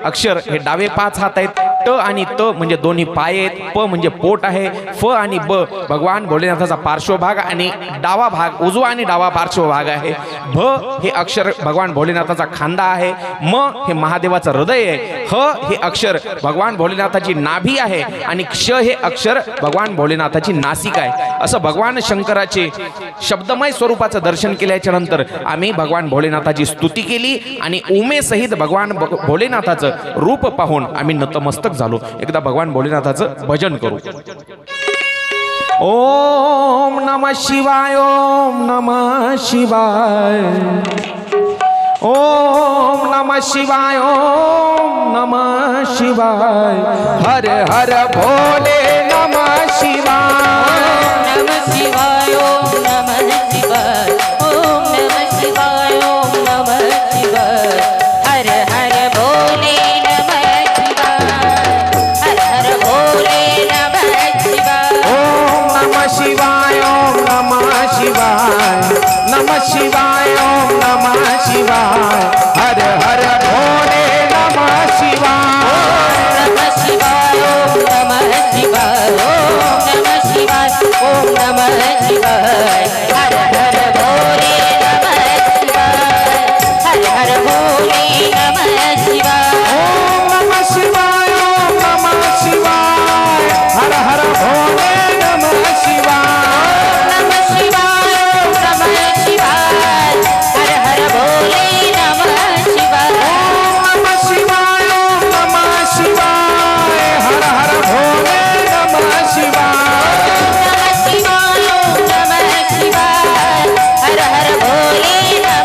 अक्षर हे डावे 5 हात आहेत. ट आणि त म्हणजे दोन्ही पाय आहेत. प म्हणजे पोट आहे. फ आणि ब भगवान भोलेनाथाचा पार्श्वभाग आणि डावा भाग, उजवा आणि डावा पार्श्वभाग आहे. भ हे अक्षर भगवान भोलेनाथाचा खांदा आहे. म हे महादेवाचं हृदय आहे. ह हे अक्षर भगवान भोलेनाथाची नाभी आहे आणि क्ष हे अक्षर भगवान भोलेनाथाची नासिका आहे. असं भगवान शंकराचे शब्दमय स्वरूपाचं दर्शन केल्याच्या नंतर आम्ही भगवान भोलेनाथाची स्तुती केली आणि उमेसहित भगवान भोलेनाथाचं रूप पाहून आम्ही नतमस्तक झालो. एकदा भगवान भोलेनाथाचं भजन करू. ओम नमः शिवाय, ओम नमः शिवाय, ओम नमः शिवाय, ओम नमः शिवाय. हर हर भोले नमः शिवाय. नमः शिवाय, ओम नमः शिवाय, ओम नमः शिवाय, ओम नमः शिवाय. हर हर भोले नमः शिवाय, हर हर भोले नमः शिवाय. ओम नमः शिवाय, ओम नमः शिवाय, नमः शिवाय, ओम नमः शिवाय. हर हर भोले नमः शिवाय. नमः शिवाय, ओम नमः शिवाय, ओम नमः शिवाय, ओम नमः शिवाय. हर हर भोले नमः शिवाय, हर हर भोले नमः शिवाय. ओम नमः शिवाय, ओम नमः शिवाय. हर हर भोले नमः शिवाय. नमः शिवाय, ओम नमः शिवाय, हर हर भोले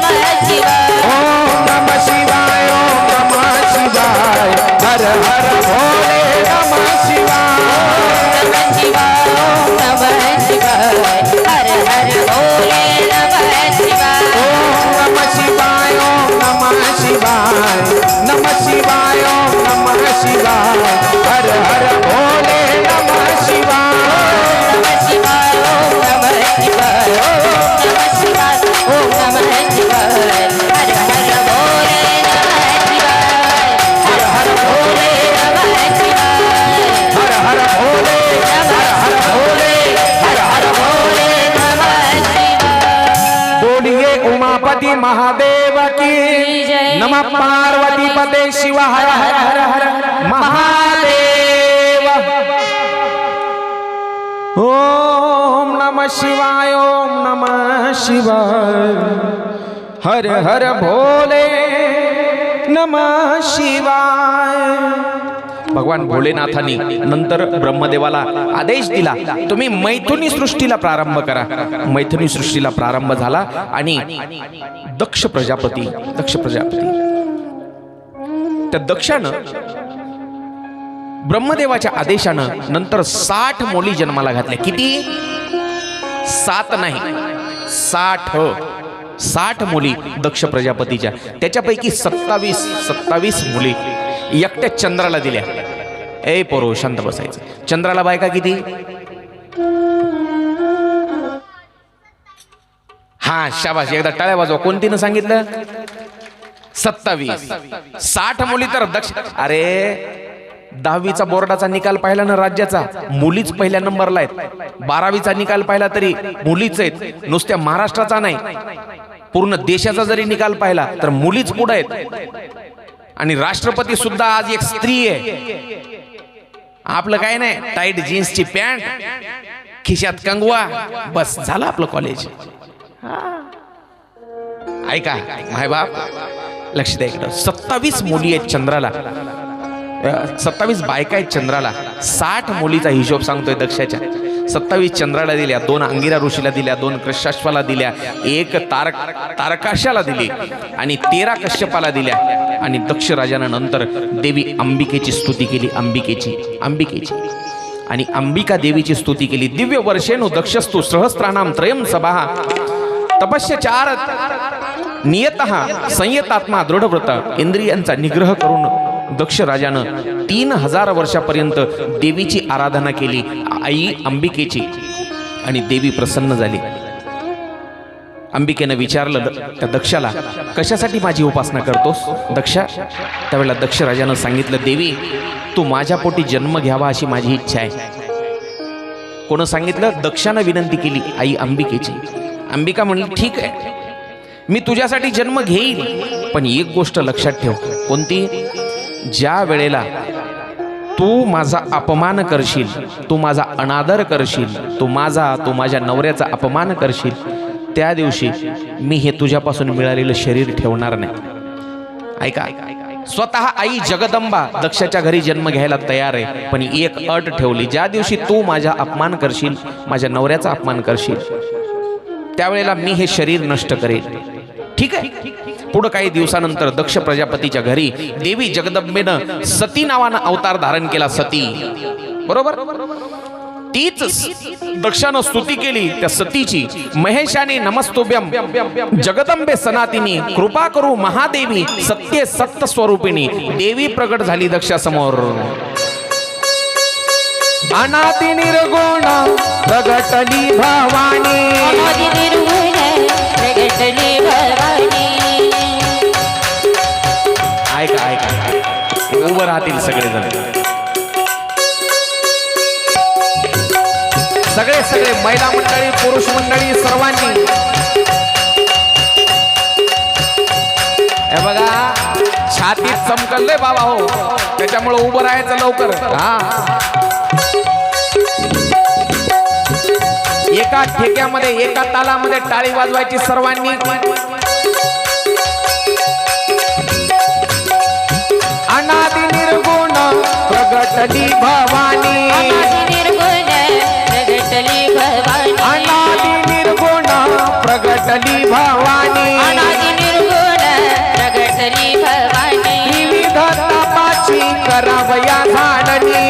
नमः शिवाय. ओम नमः शिवाय, ओम नमः शिवाय. हर हर भोले नमः शिवाय. नमः शिवाय, ओम नमः शिवाय, हर हर भोले नमः शिवाय. ओम नमः शिवाय, ओम नमः शिवाय. हर हर भोले नमः शिवाय. नमः शिवाय, ओम नमः शिवाय, हर हर भोले नमः शिवाय. ओम नमः शिवाय, ओम नमः शिवाय. नमः शिवाय, ओम नमः शिवाय. हर हर भोले नमः शिवाय. नमः शिवाय, ओम नमः शिवाय, ओम नमः शिवाय, ओम नमः शिवाय. हर हर भोले नमः शिवाय, हर हर भोले नमः शिवाय. हर हर भोले, हर हर भोले, हर हर भोले. नमः शिवाय. बोलिए उमापति महादेव की जय. नमः पार्वती पते शिव हर हर हर हर महादेव. ओम नमः शिवाय, ओम नमः शिवाय. हर हर भोले नमः शिवाय. भगवान भोलेनाथांनी नंतर ब्रह्मदेवाला आदेश दिला, तुम्ही मैथुनी सृष्टीला प्रारंभ करा. मैथुनी सृष्टीला प्रारंभ झाला आणि दक्ष प्रजापती त्या दक्षानं ब्रह्मदेवाच्या आदेशानं नंतर 60 मुली जन्माला घातल्या. किती? 7 नाही, 60 मुली दक्ष प्रजापतीच्या. त्याच्यापैकी 27 मुली एकट्या चंद्राला दिल्या. ए पोरो शांत बसायचं. चंद्राला बायका किती? हा शाबाश, एकदा टाळ्या वाजवा. कोणतीनं सांगितलं? 27. 60 मुली तर दक्ष. अरे 10वीचा बोर्डाचा निकाल पाहिला ना राज्याचा, मुलीच पहिल्या नंबरला आहेत. 12वीचा निकाल पाहिला तरी मुलीच आहेत. नुसत्या महाराष्ट्राचा नाही, पूर्ण देशाचा जरी निकाल पाहिला तर मुलीच पुढे आहेत. आणि राष्ट्रपती सुद्धा आज एक स्त्री आहे. आपलं काय नाही, टाईट जीन्सची पॅन्ट, खिशात कंगवा, बस झालं आपलं कॉलेज. ऐका माय बाप, लक्ष द्या इकडं. 27 मुली आहेत चंद्राला, 27 बायका आहेत चंद्राला. 60 मुलीचा हिशोब सांगतोय दक्षाच्या. 27 चंद्राला दिल्या, 2 अंगिरा ऋषीला दिल्या, 2 कृष्णाश्वाला दिल्या, 1 तारकाशाला दिली आणि 13 कश्यपाला दिल्या. आणि दक्ष राजानं नंतर देवी अंबिकेची स्तुती केली. अंबिकेची आणि अंबिका देवीची स्तुती केली. दिव्य वर्षेनु दक्षस्तु सहस्त्राणाम त्रयम सभा तपस्य 4 नियतः संयतात्मा दृढव्रत. इंद्रियांचा निग्रह करून दक्ष राजानं 3000 वर्षापर्यंत देवीची आराधना केली, आई अंबिकेची. आणि देवी प्रसन्न झाली. अंबिकेनं विचारलं त्या दक्षाला, कशासाठी माझी उपासना करतोस दक्षा? त्यावेळेला दक्ष राजानं सांगितलं, देवी तू माझ्या पोटी जन्म घ्यावा अशी माझी इच्छा आहे. कोण सांगितलं? दक्षानं विनंती केली, आई अंबिकेची. अंबिका म्हणली, ठीक आहे, मी तुझ्यासाठी जन्म घेईल, पण एक गोष्ट लक्षात ठेव. कोणती? ज्या वेळेला तू माझा अपमान करशील, तू माझा अनादर करशील, तू माझ्या नवऱ्याचा अपमान करशील, त्या दिवशी मी हे तुझ्यापासून मिळालेलं शरीर ठेवणार नाही. ऐका, स्वतः आई जगदंबा दक्षाच्या घरी जन्म घ्यायला तयार आहे, पण एक अट ठेवली, ज्या दिवशी तू माझा अपमान करशील, माझ्या नवऱ्याचा अपमान करशील, त्यावेळेला मी हे शरीर नष्ट करेन. ठीक आहे. पुढे काही दिवसानंतर दक्ष प्रजापतीच्या घरी देवी जगदंबेनं सती नावानं अवतार धारण केला. सती, बरोबर, तीच दक्षानं स्तुती केली त्या सतीची. महेशाने नमस्तुभ्यम जगदंबे सनातिनी कृपा करू महादेवी सत्य सत्य स्वरूपिणी. देवी प्रगट झाली दक्षासमोर. अनादि निर्गुण प्रगटली भवानी. ऐका, उभं राहतील सगळेजण. सगळे महिला मंडळी, पुरुष मंडळी, सर्वांनी हे बघा, छातीत चमकलंय बाबा हो, त्याच्यामुळे उभं राहायचं लवकर. एका ठेक्यामध्ये, एका तालामध्ये टाळी वाजवायची सर्वांनी. अनादि निर्गुण प्रगटली भवानी. अनादि निर्गुण प्रगटली भवानी. विविध तापाची करावया झाडणी.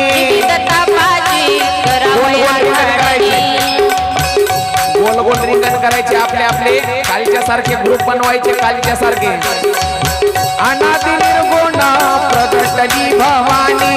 गोल गोल रिंगण करायचे आपले आपले, कालच्या सारखे ग्रुप बनवायचे, कालच्या सारखे. अनादि निर्गुण प्रगटली भवानी.